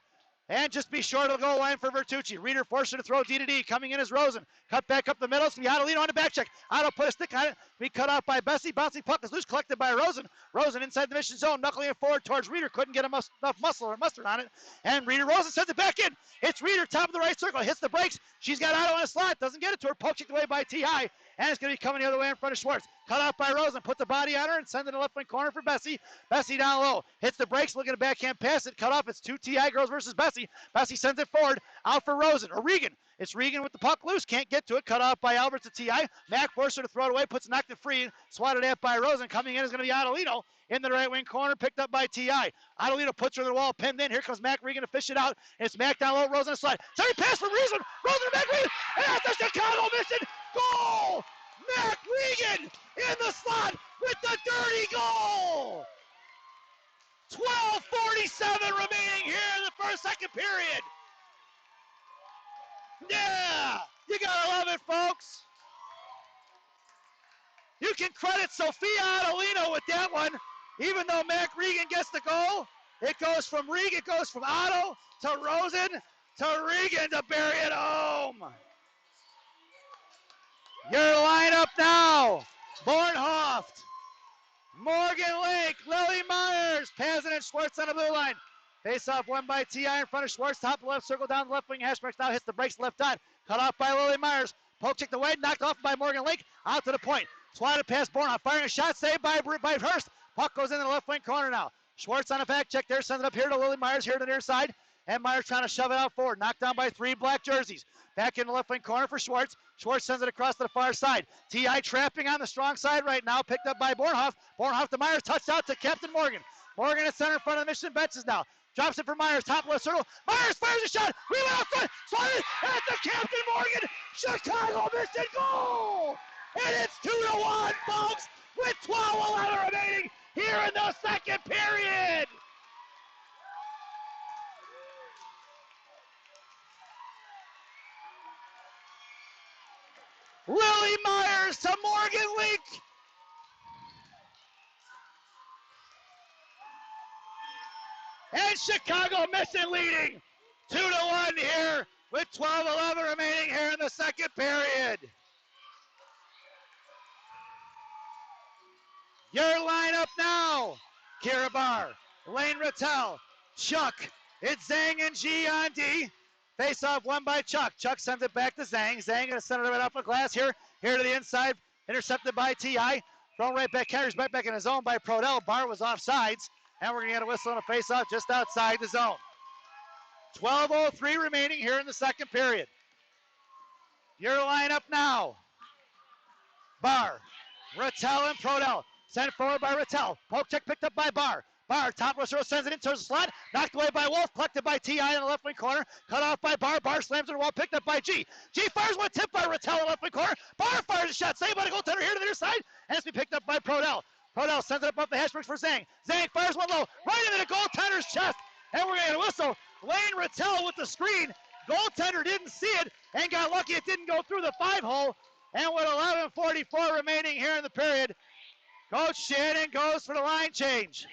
And just be short of the goal line for Bertucci. Reeder forced her to throw D to D. Coming in is Rosen. Cut back up the middle. It's going to be Adolino on the back check. Otto put a stick on it. Be cut off by Bessie. Bouncing puck is loose. Collected by Rosen. Rosen inside the Mission zone. Knuckling it forward towards Reeder. Couldn't get enough muscle or mustard on it. And Reeder Rosen sends it back in. It's Reeder, top of the right circle. Hits the brakes. She's got Otto in a slot. Doesn't get it to her. Poke kicked away by T.I. And it's going to be coming the other way in front of Schwartz. Cut off by Rosen. Put the body on her and send it to the left wing corner for Bessie. Bessie down low. Hits the brakes. Looking at a backhand pass. It cut off. It's two T.I. girls versus Bessie. Bessie sends it forward. Out for Rosen. Or Regan. It's Regan with the puck loose. Can't get to it. Cut off by Alberts to T.I. Mac forced her to throw it away. Puts it knocked it free. Swatted at by Rosen. Coming in is going to be Adolino in the right wing corner. Picked up by T.I. Adolino puts her in the wall. Pinned in. Here comes Mac Regan to fish it out. And it's Mac down low. Rosen a slide. Sorry pass from Regan. Rosen to Mac Regan. And that's the Chicago Mission goal. Mac Regan in the slot with the dirty goal. 12:47 remaining here in the second period. Yeah, you gotta love it, folks. You can credit Sophia Adolino with that one. Even though Mac Regan gets the goal, it goes from Regan, it goes from Otto to Rosen to Regan to bury it home. Your lineup now. Bornhoft, Morgan Lake, Lily Myers, Pazin and Schwartz on the blue line. Face off won by T.I. in front of Schwartz. Top left circle down the left wing. Hashmarks now hits the brakes left on. Cut off by Lily Myers. Poke checked away, knocked off by Morgan Lake. Out to the point. Swatted past Bornhoft. Firing a shot saved by Hurst. Puck goes into the left wing corner now. Schwartz on a back check there. Sends it up here to Lily Myers here to the near side. And Myers trying to shove it out forward. Knocked down by 3 black jerseys. Back in the left wing corner for Schwartz. Schwartz sends it across to the far side. T.I. trapping on the strong side right now. Picked up by Bornhoft. Bornhoft to Myers. Touched out to Captain Morgan. Morgan at center in front of the Mission benches now. Drops it for Myers. Top left circle. Myers fires a shot. Rebound out front. Swatted at the Captain Morgan. Chicago Mission goal. And it's 2-1, folks, with 12:11 remaining here in the second period. Lily Myers to Morgan Lake. And Chicago Mission leading 2-1 here with 12:11 remaining here in the second period. Your lineup now. Kira Barr, Lane Rattel, Chuck. It's Zhang and G on D. Face off won by Chuck. Chuck sends it back to Zhang. Zhang gonna send it right off the glass here. Here to the inside. Intercepted by T.I. Thrown right back. Carries right back in his zone by Prodell. Barr was offsides. And we're gonna get a whistle and a face off just outside the zone. 12:03 remaining here in the second period. Your lineup now. Barr, Rattel, and Prodell. Sent forward by Rattel. Poke check picked up by Barr. Barr, top row sends it in towards the slot. Knocked away by Wolf. Collected by T.I. in the left wing corner. Cut off by Barr. Barr slams it to the wall. Picked up by G. G fires one tip by Rattel in the left wing corner. Barr fires a shot. Saved by the goaltender here to the near side. And it's been picked up by Prodell. Prodell sends it up off the hash marks for Zhang. Zhang fires one low. Right into the goaltender's chest. And we're going to whistle. Lane Rattel with the screen. Goaltender didn't see it and got lucky it didn't go through the 5-hole. And with 11:44 remaining here in the period, Coach Shannon goes for the line change.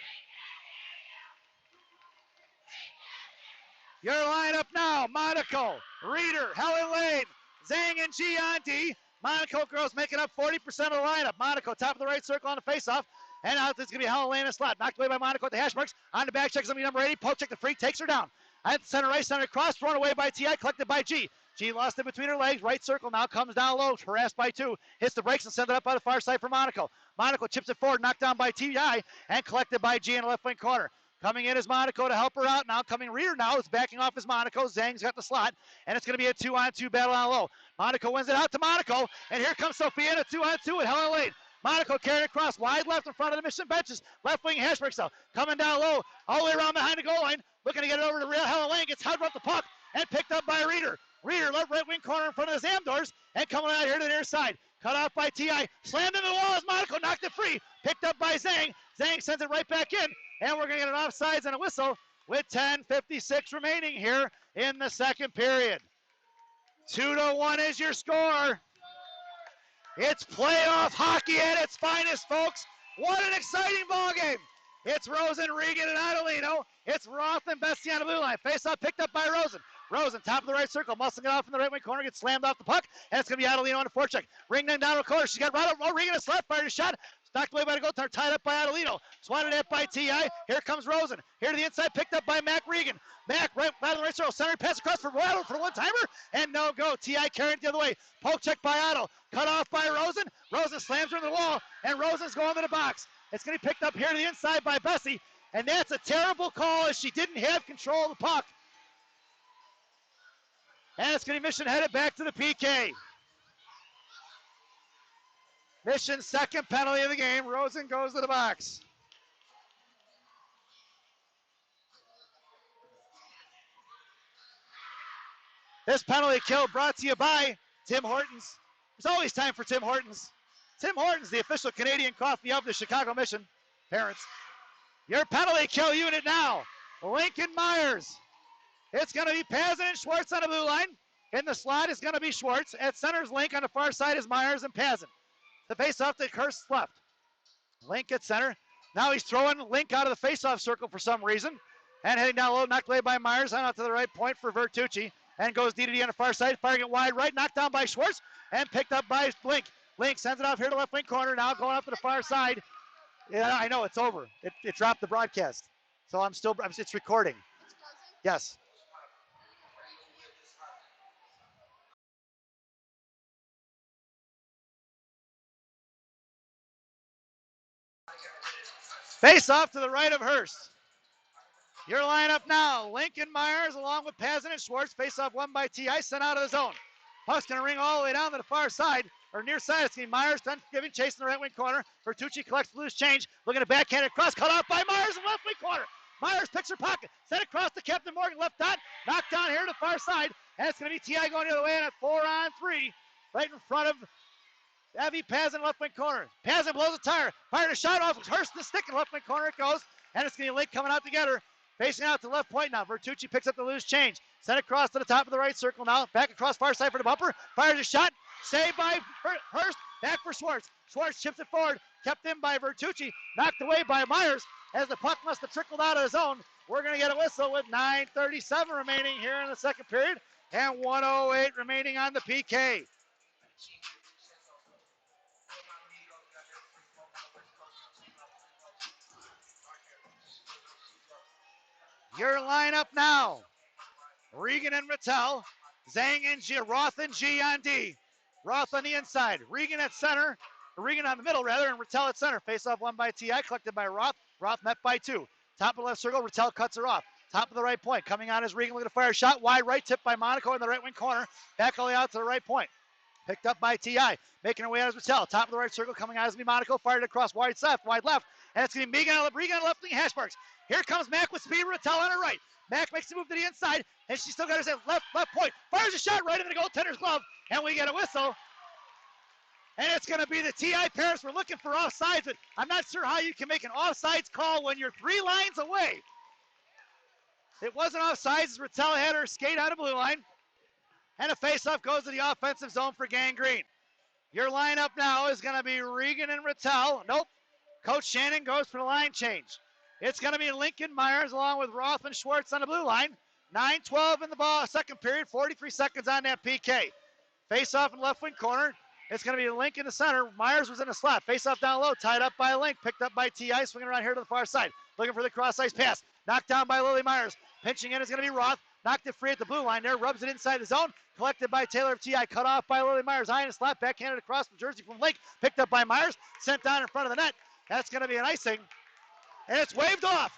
Your lineup now, Monaco, Reeder, Helen Lane, Zhang and G on D. Monaco girls making up 40% of the lineup. Monaco top of the right circle on the faceoff. And out it's going to be Helen Lane in the slot. Knocked away by Monaco at the hash marks. On the back check, somebody number 80. Poke check the free, takes her down. At the center right, center cross, thrown away by T.I., collected by G. G lost it between her legs. Right circle now comes down low, harassed by 2. Hits the brakes and sends it up by the far side for Monaco. Monaco chips it forward, knocked down by T.I. and collected by G in the left wing corner. Coming in is Monaco to help her out now. Coming rear now is backing off is Monaco. Zhang's got the slot, and it's going to be a 2-on-2 battle on low. Monaco wins it out to Monaco, and here comes Sophia in a 2-on-2 with Helen Lane. Monaco carrying across, wide left in front of the Mission benches. Left wing hash breaks out. Coming down low, all the way around behind the goal line. Looking to get it over to Helen Lane. Gets hugged up the puck and picked up by Reeder. Reeder left right wing corner in front of the Zamdors and coming out here to the near side. Cut off by T.I. Slammed into the wall as Monaco knocked it free. Picked up by Zhang. Zhang sends it right back in. And we're going to get an offsides and a whistle with 10:56 remaining here in the second period. 2-1 is your score. It's playoff hockey at its finest, folks. What an exciting ball game. It's Rosen, Regan, and Adelino. It's Roth and Bessie on the blue line. Face off picked up by Rosen. Rosen, top of the right circle, muscling it off in the right wing corner, gets slammed off the puck, and it's going to be Adelino on the forecheck. Ringing down the corner. She's got right over Regan, a slap, fired a shot. Knocked away by the goaltender, tied up by Adelino. Swatted at by T.I. Here comes Rosen. Here to the inside, picked up by Mac Regan. Mac right by the right circle, center pass across for Waddle for the one-timer, and no go. T.I. carrying it the other way. Poke check by Otto. Cut off by Rosen. Rosen slams her into the wall, and Rosen's going to the box. It's going to be picked up here to the inside by Bessie, and that's a terrible call as she didn't have control of the puck. And it's going to be Mission headed back to the PK. Mission's second penalty of the game. Rosen goes to the box. This penalty kill brought to you by Tim Hortons. There's always time for Tim Hortons. Tim Hortons, the official Canadian coffee of the Chicago Mission. Parents, your penalty kill unit now. Lincoln Myers. It's going to be Pazin and Schwartz on the blue line. In the slot is going to be Schwartz. At center's Link. On the far side is Myers and Pazin. The face-off to Hurst left. Link at center. Now he's throwing Link out of the face-off circle for some reason. And heading down low, knocked away by Myers. On out to the right point for Vertucci. And goes D to D on the far side. Firing it wide right. Knocked down by Schwartz. And picked up by Link. Link sends it off here to left wing corner. Now going up to the far side. Yeah, I know it's over. It dropped the broadcast. So it's recording. Yes. Face off to the right of Hurst. Your lineup now, Lincoln Myers along with Pazin and Schwartz. Face off won by T. Ice sent out of the zone. Puck's going to ring all the way down to the far side, or near side. It's going to be Myers, done giving chase in the right wing corner. Bertucci collects the loose change. Looking to backhand across, cut off by Myers in left wing corner. Myers picks her pocket, sent across to Captain Morgan, left dot, knocked down here to the far side. And it's going to be T.I. going the other way, and a 4-on-3 right in front of Evie Pazin, left wing corner. Pazin blows a tire. Fired a shot off. Hurst the stick in left wing corner it goes. And it's going to be Link coming out together. Facing out to left point now. Bertucci picks up the loose change. Sent across to the top of the right circle now. Back across far side for the bumper. Fires a shot. Saved by Hurst. Back for Schwartz. Schwartz chips it forward. Kept in by Bertucci. Knocked away by Myers as the puck must have trickled out of the zone. We're going to get a whistle with 9:37 remaining here in the second period. And 1:08 remaining on the PK. Your lineup now. Regan and Rattel. Zhang and G. Roth and G on D. Roth on the inside. Regan at center. Regan on the middle, rather, and Rattel at center. Face off one by T.I. Collected by Roth. Roth met by two. Top of the left circle. Rattel cuts her off. Top of the right point. Coming on is Regan looking to fire a shot. Wide right tip by Monaco in the right wing corner. Back all the way out to the right point. Picked up by T.I. Making her way out as Rattel. Top of the right circle. Coming out as Monaco. Fired across wide left. And it's going to be Regan on left wing hash marks. Here comes Mac with speed. Rattel on her right. Mac makes the move to the inside, and she's still got her left point. Fires a shot right into the goaltender's glove, and we get a whistle. And it's going to be the T.I. Paris. We're looking for offsides, but I'm not sure how you can make an offsides call when you're 3 lines away. It wasn't offsides as Rattel had her skate on the blue line. And a faceoff goes to the offensive zone for Gang Green. Your lineup now is going to be Regan and Rattel. Nope. Coach Shannon goes for the line change. It's going to be Lincoln Myers along with Roth and Schwartz on the blue line. 9:12 in the ball, second period, 43 seconds on that PK. Face off in left wing corner. It's going to be Link in the center. Myers was in the slot. Face off down low, tied up by Link. Picked up by T.I. Swinging around here to the far side. Looking for the cross ice pass. Knocked down by Lily Myers. Pinching in is going to be Roth. Knocked it free at the blue line there. Rubs it inside the zone. Collected by Taylor of T.I. Cut off by Lily Myers. Eye in the slot. Backhanded across from Jersey from Link. Picked up by Myers. Sent down in front of the net. That's going to be an icing. And it's waved off.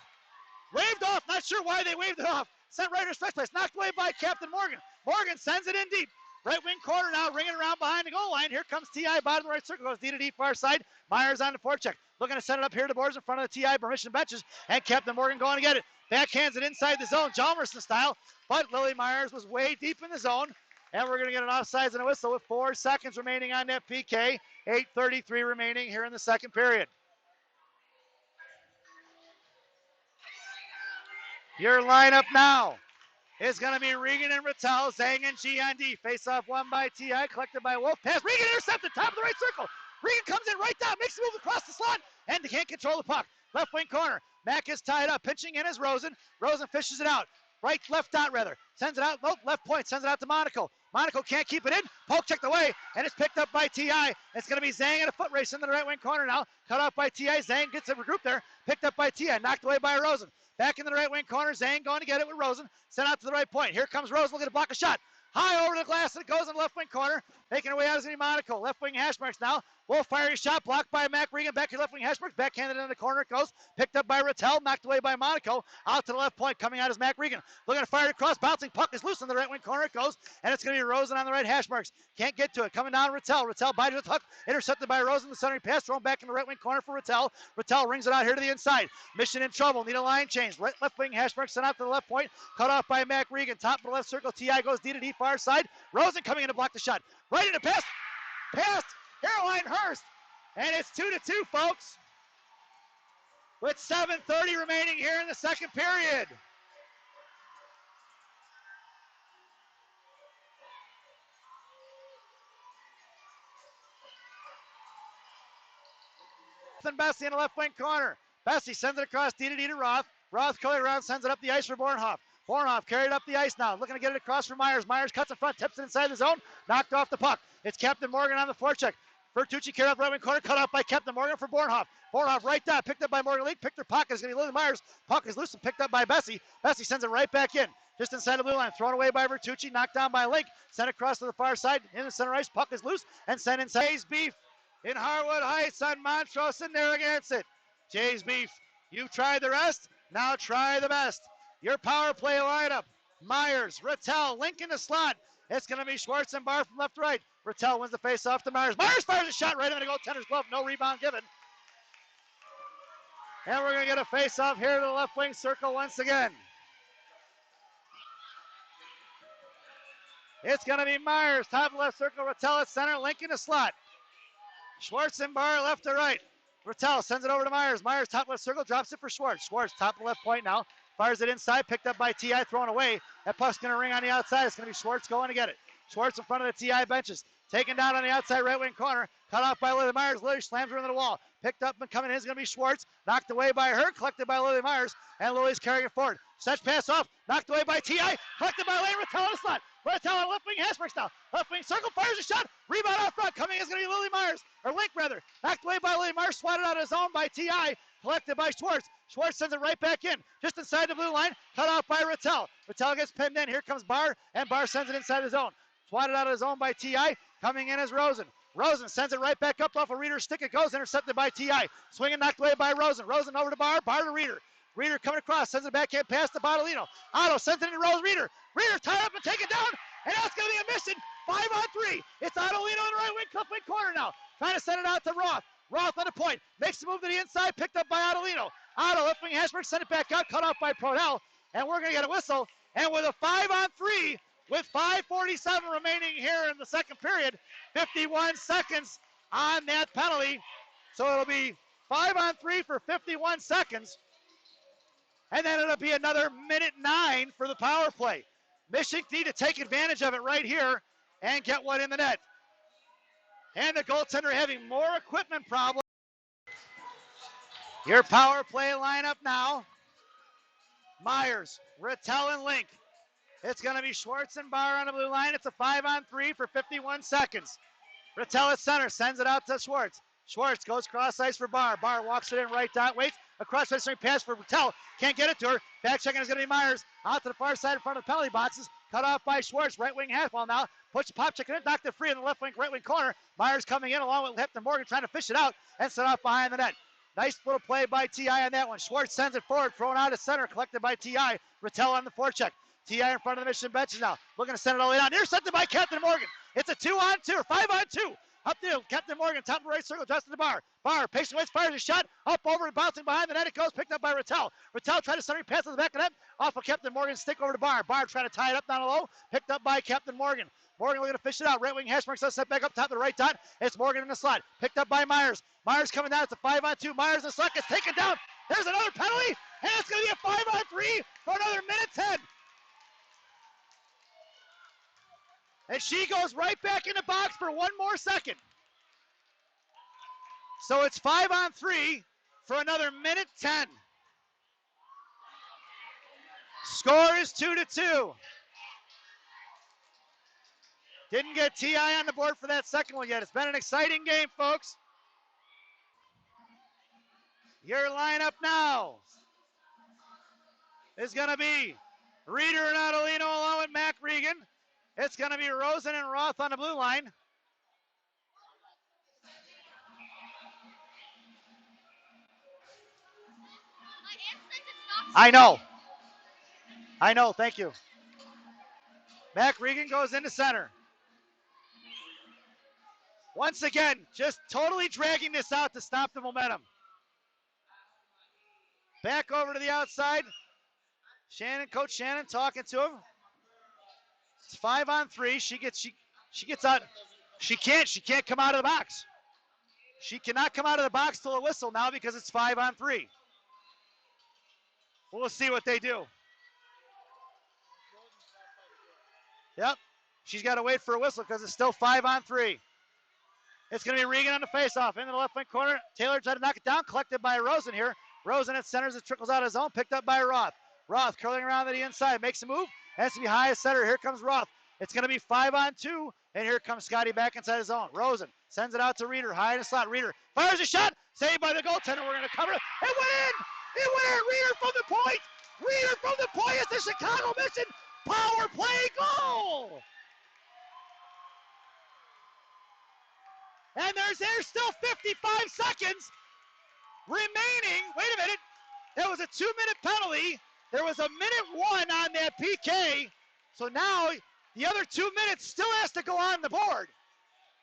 Waved off. Not sure why they waved it off. Sent right to stretch place. Knocked away by Captain Morgan. Morgan sends it in deep. Right wing corner now, ringing around behind the goal line. Here comes T.I. bottom of the right circle. Goes D to D far side. Myers on the forecheck. Looking to set it up here to boards in front of the T.I. permission benches. And Captain Morgan going to get it. Backhands it inside the zone, Jalmerson style. But Lily Myers was way deep in the zone. And we're going to get an offsides and a whistle with 4 seconds remaining on that PK. 8:33 remaining here in the second period. Your lineup now is going to be Regan and Rattel, Zhang and G on D. Face off one by T.I. Collected by Wolf. Pass. Regan intercepted. Top of the right circle. Regan comes in right down. Makes the move across the slot. And they can't control the puck. Left wing corner. Mack is tied up. Pinching in is Rosen. Rosen fishes it out. Left dot rather. Sends it out. Nope. Left point. Sends it out to Monaco. Monaco can't keep it in. Poke checked away. And it's picked up by T.I. It's going to be Zhang in a foot race into the right wing corner now. Cut off by T.I. Zhang gets a group there. Picked up by T.I. Knocked away by Rosen. Back in the right wing corner, Zhang going to get it with Rosen. Sent out to the right point. Here comes Rosen looking to block a shot. High over the glass, and it goes in the left wing corner. Making her way out is Monaco. Left wing hash marks now. Wolf firing a shot, blocked by Mac Regan. Back to left wing hash marks. Backhanded in the corner it goes. Picked up by Rattel, knocked away by Monaco. Out to the left point, coming out is Mac Regan. Looking to fire it across, bouncing puck is loose in the right wing corner it goes. And it's going to be Rosen on the right hash marks. Can't get to it. Coming down Rattel. Rattel bites with hook. Intercepted by Rosen. The centering pass thrown back in the right wing corner for Rattel. Rattel rings it out here to the inside. Mission in trouble. Need a line change. Left wing hash marks sent out to the left point. Cut off by Mac Regan. Top of the left circle. T.I. goes D to D far side. Rosen coming in to block the shot. Right into pass. Past Caroline Hurst. And it's 2-2, folks. With 7:30 remaining here in the second period. And Bessie in the left wing corner. Bessie sends it across D to D to Roth. Roth going around, sends it up the ice for Bornhoff. Bornhoff carried up the ice now, looking to get it across for Myers. Myers cuts in front, tips it inside the zone, knocked off the puck. It's Captain Morgan on the forecheck. Bertucci carried up right wing corner, cut off by Captain Morgan for Bornhoff. Bornhoff right down, picked up by Morgan Leak, picked her puck, is going to be Lily Myers. Puck is loose and picked up by Bessie. Bessie sends it right back in, just inside the blue line, thrown away by Bertucci, knocked down by Link, sent across to the far side, in the center ice, puck is loose, and sent inside. Jay's Beef in Harwood Heights on Montrose and Narragansett. Jay's Beef, you've tried the rest, now try the best. Your power play lineup, Myers, Rattel, Link in the slot. It's going to be Schwartz and Barr from left to right. Rattel wins the face-off to Myers. Myers fires a shot right into the goaltender's glove. No rebound given. And we're going to get a face-off here to the left wing circle once again. It's going to be Myers, top left circle. Rattel at center, Link in the slot. Schwartz and Barr left to right. Rattel sends it over to Myers. Myers top left circle, drops it for Schwartz. Schwartz top left point now. Fires it inside, picked up by T.I., thrown away. That puck's going to ring on the outside. It's going to be Schwartz going to get it. Schwartz in front of the T.I. benches. Taken down on the outside right wing corner. Cut off by Lily Myers. Lily slams her into the wall. Picked up and coming in is going to be Schwartz. Knocked away by her. Collected by Lily Myers. And Lily's carrying it forward. Such pass off. Knocked away by T.I. Collected by Lane. Rattel in the slot. Rattel on left wing. Hasbrook's now. Left wing circle. Fires a shot. Rebound out front. Coming is going to be Lily Myers. Or Link rather. Knocked away by Lily Myers. Swatted out of his own by T.I. Collected by Schwartz. Schwartz sends it right back in, just inside the blue line, cut off by Rattel. Rattel gets pinned in. Here comes Barr, and Barr sends it inside his zone. Swatted out of his zone by T.I. Coming in is Rosen. Rosen sends it right back up off a Reader's stick. It goes intercepted by T.I. Swinging knocked away by Rosen. Rosen over to Barr. Barr to Reader. Reader coming across, sends it backhand pass to Bottolino. Otto sends it into Rose. Reader. Reader tied up and taken down, and that's going to be a mission. 5-on-3. It's Ottolino in the right wing, left wing corner now. Trying to send it out to Roth. Roth on the point. Makes the move to the inside, picked up by Ottolino. Otto left wing Hashberg, sent it back out, cut off by Prodell, and we're going to get a whistle. And with a 5-on-3, with 5:47 remaining here in the second period, 51 seconds on that penalty. So it'll be 5-on-3 for 51 seconds. And then it'll be another minute 9 for the power play. Michigan need to take advantage of it right here and get one in the net. And the goaltender having more equipment problems. Your power play lineup now. Myers, Rattel, and Link. It's going to be Schwartz and Barr on the blue line. It's a 5-on-3 for 51 seconds. Rattel at center, sends it out to Schwartz. Schwartz goes cross ice for Barr. Barr walks it in right dot, waits. A cross ice pass for Rattel. Can't get it to her. Back checking is going to be Myers. Out to the far side in front of the penalty boxes. Cut off by Schwartz. Right wing half wall now. Puts the pop check in it. Knocked it free in the left wing, right wing corner. Myers coming in along with Captain Morgan trying to fish it out and set off behind the net. Nice little play by T.I. on that one. Schwartz sends it forward, thrown out at center, collected by T.I. Rattel on the forecheck. T.I. in front of the Michigan benches now. Looking to send it all the way down. Intercepted by Captain Morgan. It's a 2-on-2 or 5-on-2. Up there, Captain Morgan, top of the right circle, just to the Barr. Barr, patient waits, fires a shot. Up over and bouncing behind the net. It goes, picked up by Rattel. Rattel tried to center pass to the back of the net. Off of Captain Morgan's stick over to Barr. Barr trying to tie it up down low. Picked up by Captain Morgan. Morgan looking to fish it out. Right wing hash mark, set back up top of the right dot. It's Morgan in the slot. Picked up by Myers. Myers coming down. It's a 5-on-2. Myers in the slot gets taken down. There's another penalty. And it's going to be a 5-on-3 for another minute 10. And she goes right back in the box for one more second. So it's 5-on-3 for another minute 10. Score is 2-2. Didn't get T.I. on the board for that second one yet. It's been an exciting game, folks. Your lineup now is going to be Reeder and Ottolino along with Mac Regan. It's going to be Rosen and Roth on the blue line. I know, thank you. Mac Regan goes into center. Once again, just totally dragging this out to stop the momentum. Back over to the outside. Coach Shannon talking to him. It's 5-on-3. She gets out. She can't come out of the box. She cannot come out of the box till a whistle now because it's 5-on-3. We'll see what they do. Yep. She's got to wait for a whistle because it's still 5-on-3. It's going to be Regan on the faceoff into the left wing corner. Taylor tried to knock it down, collected by Rosen here. Rosen at center as it trickles out of his own, picked up by Roth. Roth curling around to the inside, makes a move. Has to be high as center. Here comes Roth. It's going to be 5-on-2, and here comes Scotty back inside his zone. Rosen Sends it out to Reeder, high in the slot. Reeder fires a shot, saved by the goaltender. We're going to cover it. It went in! It went in! Reeder from the point! Reeder from the point! It's the Chicago Mission power play goal! And there's still 55 seconds remaining. Wait a minute. There was a 2-minute penalty. There was a minute 1 on that PK. So now the other 2 minutes still has to go on the board.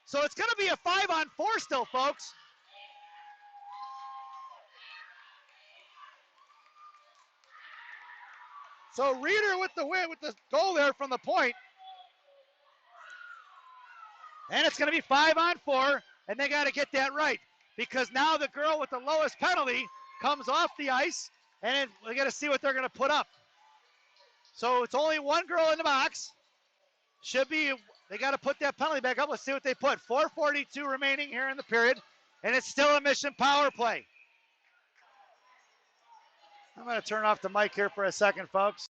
So it's going to be a 5-on-4 still, folks. So Reeder with the win, with the goal there from the point. And it's going to be 5-on-4, and they got to get that right because now the girl with the lowest penalty comes off the ice, and we got to see what they're going to put up. So it's only one girl in the box. Should be, they got to put that penalty back up. Let's see what they put. 4:42 remaining here in the period, and it's still a Mission power play. I'm going to turn off the mic here for a second, folks.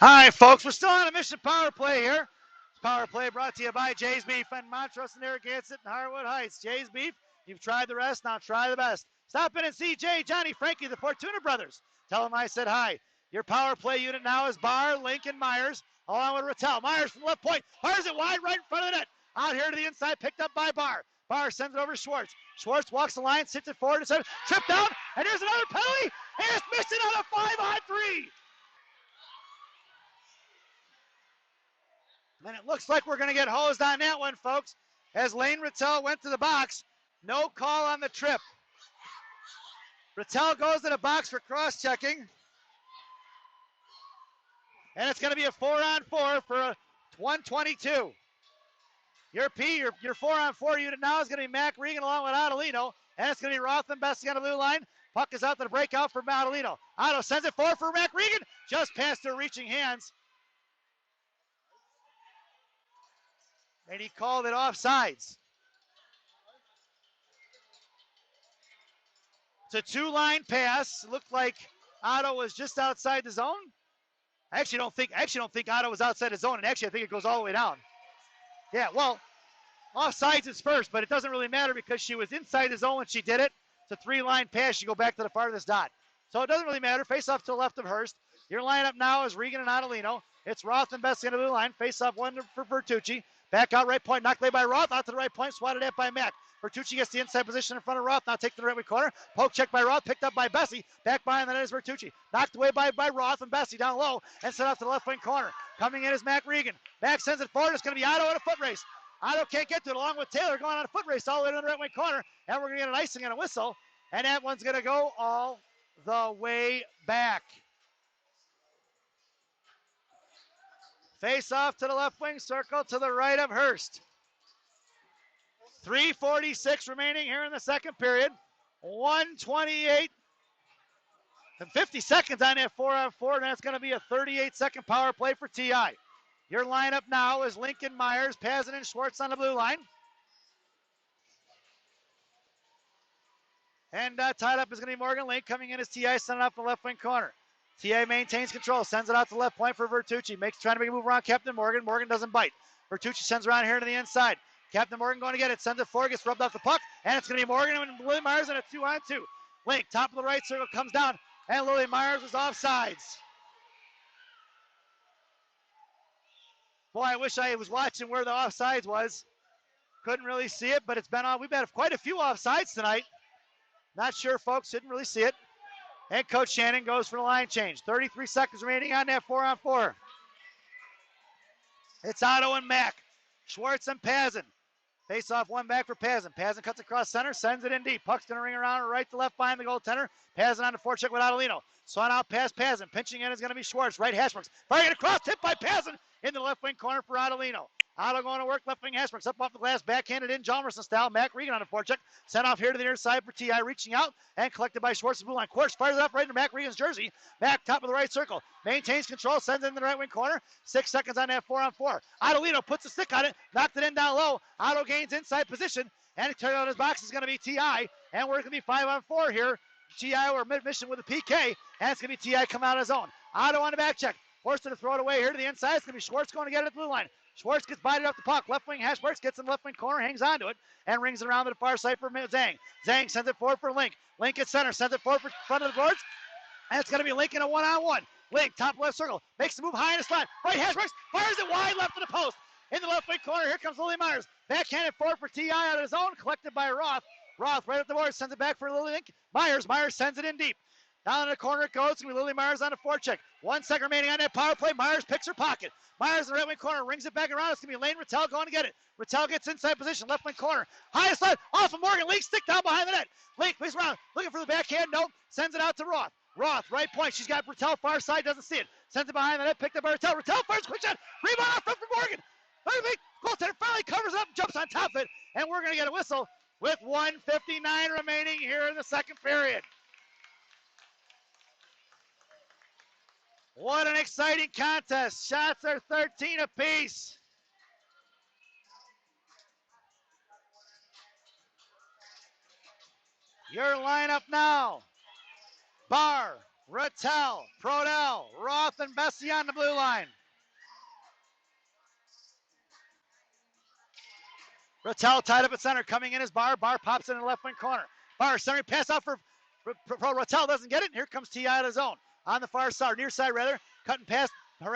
All right, folks, we're still on a Mission power play here. Power play brought to you by Jay's Beef and Montrose and Narragansett and Harwood Heights. Jay's Beef, you've tried the rest, now try the best. Stop in and see Jay, Johnny, Frankie, the Fortuna brothers. Tell them I said hi. Your power play unit now is Barr, Lincoln, Myers, along with Rattel. Myers from the left point, fires it wide right in front of the net. Out here to the inside, picked up by Barr. Barr sends it over to Schwartz. Schwartz walks the line, sits it forward, and tripped down, and here's another penalty, and it's missing on a 5-on-3. And it looks like we're going to get hosed on that one, folks, as Lane Rattel went to the box. No call on the trip. Rattel goes to the box for cross-checking. And it's going to be a 4-on-4 for a 122. Your 4-on-4 unit now is going to be Mac Regan along with Adelino. And it's going to be Rothenbesky on the blue line. Puck is out to the breakout for Adelino. Otto sends it forward for Mac Regan. Just past their reaching hands. And he called it offsides. It's a 2-line pass. It looked like Otto was just outside the zone. I actually don't think Otto was outside the zone, and actually I think it goes all the way down. Yeah, well, offsides is first, but it doesn't really matter because she was inside the zone when she did it. It's a 3-line pass. You go back to the farthest dot. So it doesn't really matter. Face off to the left of Hurst. Your lineup now is Regan and Adelino. It's Roth and Bessie on the blue line. Face off one for Bertucci. Back out right point, knocked away by Roth, out to the right point, swatted at by Mack. Bertucci gets the inside position in front of Roth, now take to the right wing corner. Poke check by Roth, picked up by Bessie. Back behind the net is Bertucci. Knocked away by Roth and Bessie down low and sent off to the left wing corner. Coming in is Mac Regan. Mac sends it forward, it's going to be Otto in a foot race. Otto can't get to it along with Taylor going on a foot race all the way to the right wing corner. And we're going to get an icing and a whistle. And that one's going to go all the way back. Face off to the left wing circle to the right of Hurst. 3:46 remaining here in the second period. 1:28 and 50 seconds on that 4-on-4, and that's going to be a 38-second power play for TI. Your lineup now is Lincoln, Myers, Pazin, and Schwartz on the blue line. And tied up is going to be Morgan Link. Coming in as TI, sending off the left wing corner. TI maintains control, sends it out to the left point for Bertucci. Trying to make a move around Captain Morgan. Morgan doesn't bite. Bertucci sends around here to the inside. Captain Morgan going to get it, sends it forward, gets rubbed off the puck, and it's going to be Morgan and Lily Myers in a 2-on-2. Link, top of the right circle, comes down, and Lily Myers was offsides. Boy, I wish I was watching where the offsides was. Couldn't really see it, but it's been on. We've had quite a few offsides tonight. Not sure, folks, didn't really see it. And Coach Shannon goes for the line change. 33 seconds remaining on that 4-on-4. It's Otto and Mack. Schwartz and Pazin. Face off one back for Pazin. Pazin cuts across center, sends it in deep. Puck's going to ring around right to left behind the goaltender. Pazin on the forecheck with Adelino. Swan out past Pazin. Pinching in is going to be Schwartz. Right hash marks. Firing it across, tipped by Pazin into the left wing corner for Adelino. Otto going to work, left wing hash marks up off the glass, backhanded in, John Merson style. Mac Regan on a forecheck, sent off here to the near side for T.I. reaching out and collected by Schwartz, blue line. Quartz fires it up right into Mac Regan's jersey. Mac top of the right circle, maintains control, sends it in the right wing corner. 6 seconds on that 4-on-4. Otto puts a stick on it, knocked it in down low. Otto gains inside position, and turning out his box is going to be T.I. And we're going to be 5-on-4 here. T.I. or mid-mission with a PK, and it's going to be T.I. coming out of his own. Otto on the back check, forced to throw it away here to the inside. It's going to be Schwartz going to get it at the blue line. Schwartz gets bited off the puck. Left wing hash marks, gets in the left wing corner, hangs onto it, and rings it around to the far side for Zhang. Zhang sends it forward for Link. Link at center, sends it forward for front of the boards, and it's going to be Link in a one-on-one. Link, top left circle, makes the move high in the slot. Right hash marks, fires it wide left of the post. In the left wing corner, here comes Lily Myers. Backhanded forward for T.I. out of his own, collected by Roth. Roth right up the board, sends it back for Lily Link. Myers sends it in deep. Down in the corner it goes. It's going to be Lily Myers on a forecheck. 1 second remaining on that power play. Myers picks her pocket. Myers in the right wing corner, rings it back around. It's going to be Lane Rattel going to get it. Rattel gets inside position, left wing corner. Highest slide, off of Morgan. Link stick down behind the net. Link plays around, looking for the backhand. Nope, sends it out to Roth. Roth, right point. She's got Rattel far side, doesn't see it. Sends it behind the net, picked up by Rattel. Rattel fires quick shot. Rebound off front for Morgan. Goaltender finally covers up, jumps on top of it, and we're going to get a whistle with 1:59 remaining here in the second period. What an exciting contest. Shots are 13 apiece. Your lineup now. Barr, Rattel, Prodell, Roth, and Bessie on the blue line. Rattel tied up at center, coming in as Barr. Barr pops it in the left wing corner. Barr centering pass out for Rattel, doesn't get it. And here comes T.I. out of zone. On the far side, near side rather, cutting past,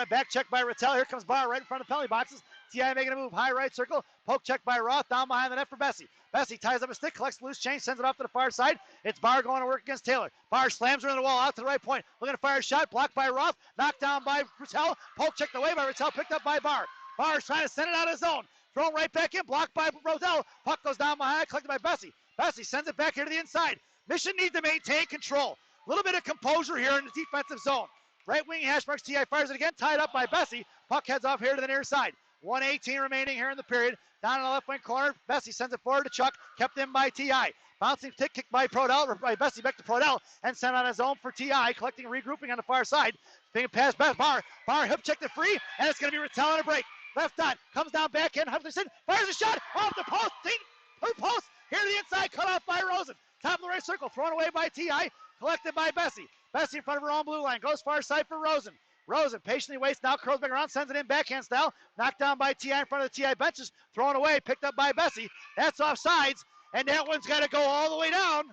back check by Rattel. Here comes Barr right in front of the penalty boxes. T.I. making a move, high right circle, poke check by Roth, down behind the net for Bessie. Bessie ties up a stick, collects loose change, sends it off to the far side. It's Barr going to work against Taylor. Barr slams her in the wall, out to the right point, looking to fire a shot, blocked by Roth, knocked down by Rattel, poke checked away by Rattel, picked up by Barr. Barr's trying to send it out of zone, thrown right back in, blocked by Rattel, puck goes down behind, collected by Bessie. Bessie sends it back here to the inside. Mission needs to maintain control. A little bit of composure here in the defensive zone. Right wing hash marks, T.I. fires it again, tied up by Bessie. Puck heads off here to the near side. 1:18 remaining here in the period. Down in the left wing corner, Bessie sends it forward to Chuck, kept in by T.I. Bouncing stick kicked by Prodell, by Bessie back to Prodell, and sent on his own for T.I. Collecting, regrouping on the far side. Being passed by Barr. Barr hip checked it free, and it's going to be Rattel on a break. Left dot, comes down backhand, Hutchinson fires a shot off the post. Two posts, here to the inside, cut off by Rosen. Top of the right circle, thrown away by T.I. Collected by Bessie. Bessie in front of her own blue line. Goes far side for Rosen. Rosen patiently waits, now curls back around, sends it in backhand style. Knocked down by T.I. in front of the T.I. benches. Thrown away, picked up by Bessie. That's offsides, and that one's got to go all the way down.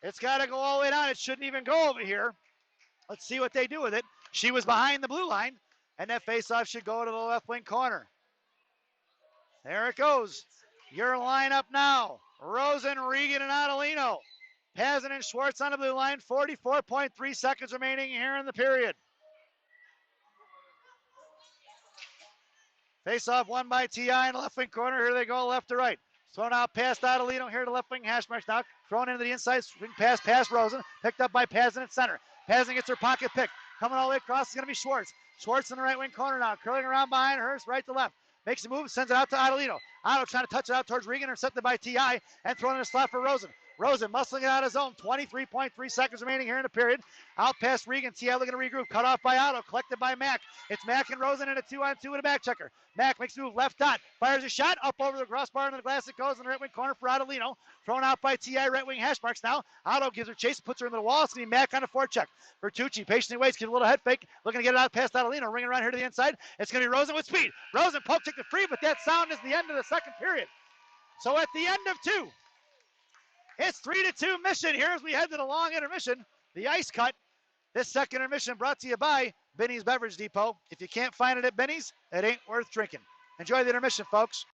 It's got to go all the way down. It shouldn't even go over here. Let's see what they do with it. She was behind the blue line, and that faceoff should go to the left wing corner. There it goes. Your lineup now. Rosen, Regan, and Adelino. Pazin and Schwartz on the blue line. 44.3 seconds remaining here in the period. Face-off won by T.I. in the left wing corner. Here they go left to right. Thrown out past Adelino here to left wing hash marks now. Thrown into the inside, swing pass past Rosen. Picked up by Pazin at center. Pazin gets her pocket pick. Coming all the way across is going to be Schwartz. Schwartz in the right wing corner now. Curling around behind her, right to left. Makes a move, sends it out to Adelino. Otto trying to touch it out towards Regan, intercepted by T.I. and thrown in a slot for Rosen. Rosen muscling it out of zone. 23.3 seconds remaining here in the period. Out past Regan. T.I. looking to regroup. Cut off by Otto. Collected by Mack. It's Mack and Rosen in a 2-on-2 with a back checker. Mack makes a move left dot. Fires a shot up over the crossbar into the glass. It goes in the right wing corner for Adelino. Thrown out by T.I. right wing hash marks now. Otto gives her chase. Puts her into the wall. It's going to be Mack on a forecheck. Bertucci patiently waits. Gives a little head fake. Looking to get it out past Adelino. Ringing around here to the inside. It's going to be Rosen with speed. Rosen poke checked it free, but that sound is the end of the second period. So at the end of two, it's 3-2 Mission here as we head to the long intermission. The ice cut. This second intermission brought to you by Benny's Beverage Depot. If you can't find it at Benny's, it ain't worth drinking. Enjoy the intermission, folks.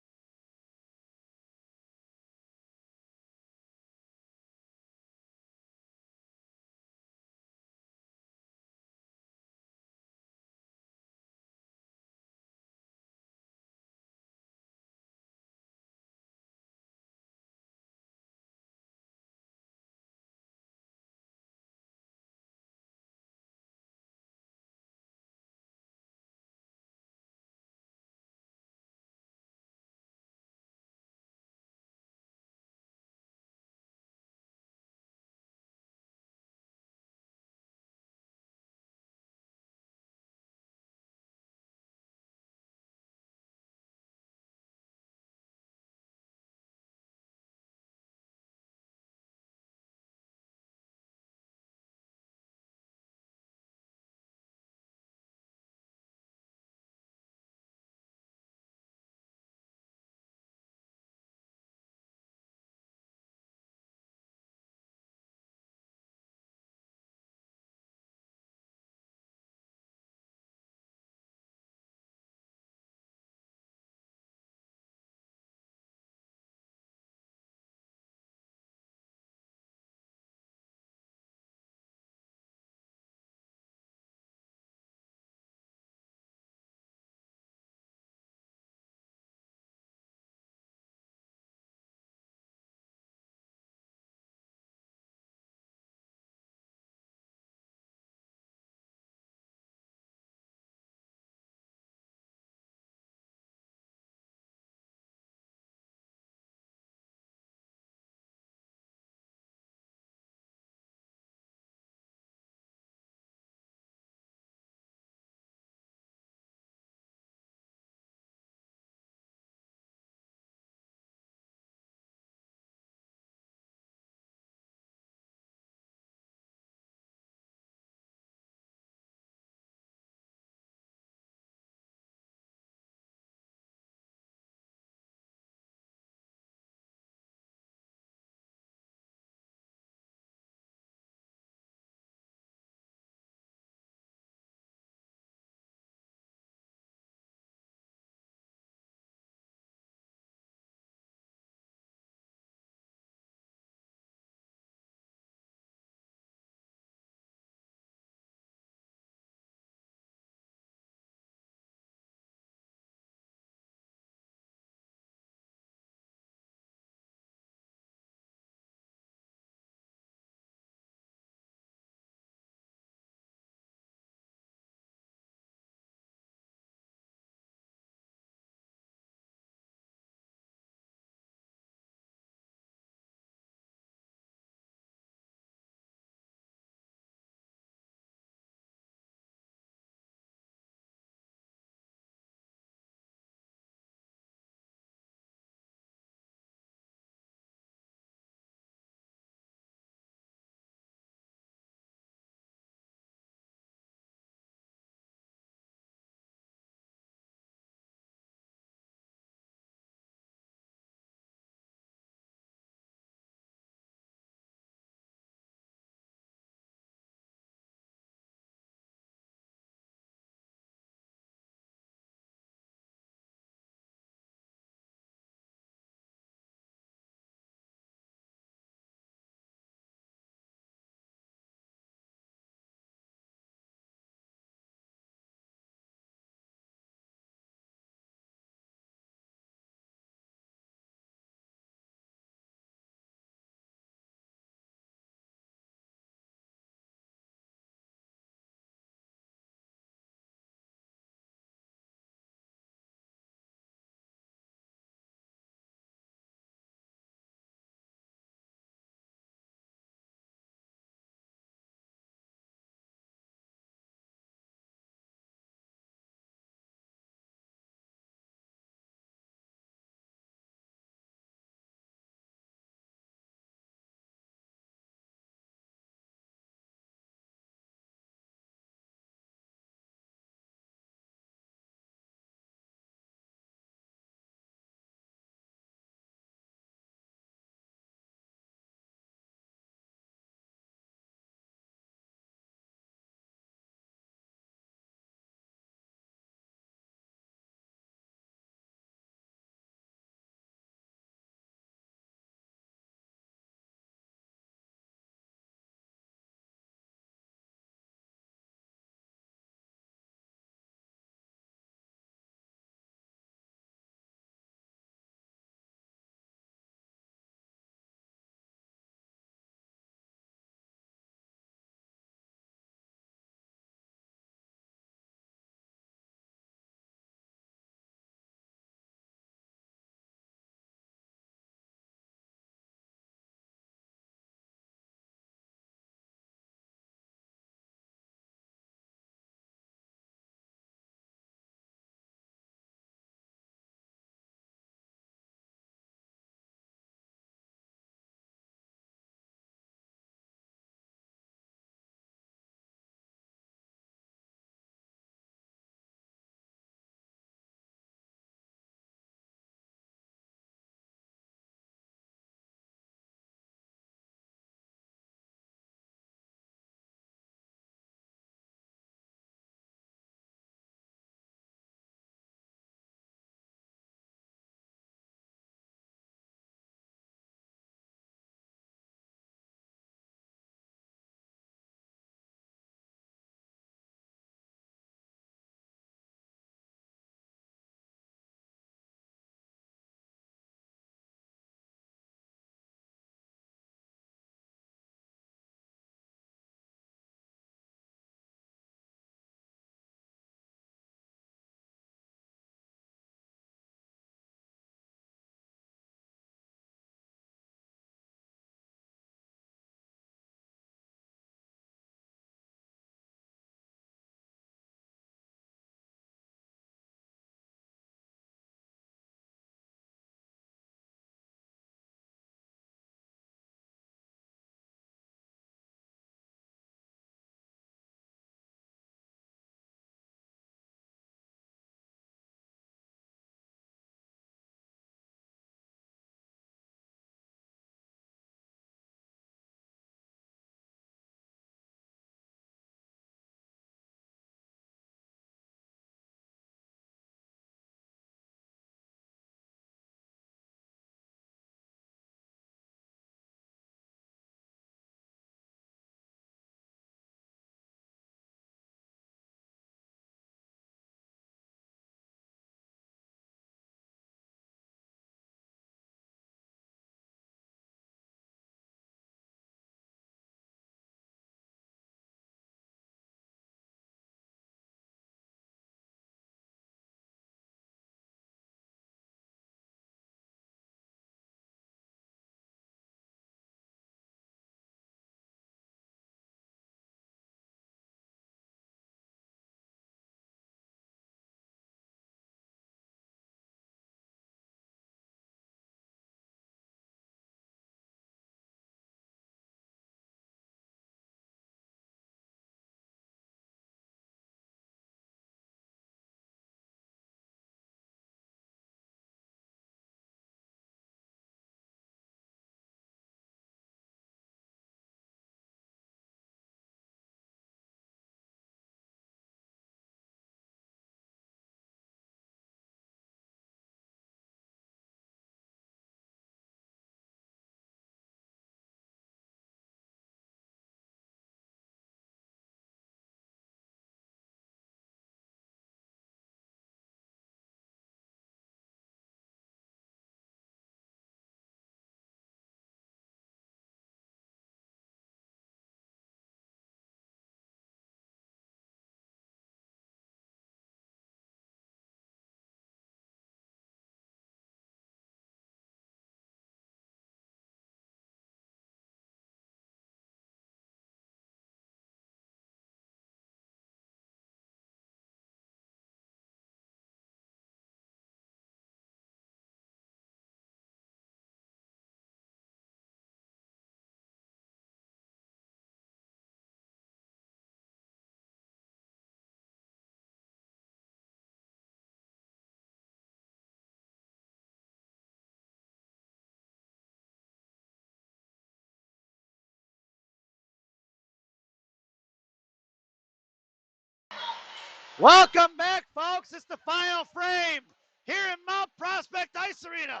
Welcome back, folks. It's the final frame here in Mount Prospect Ice Arena.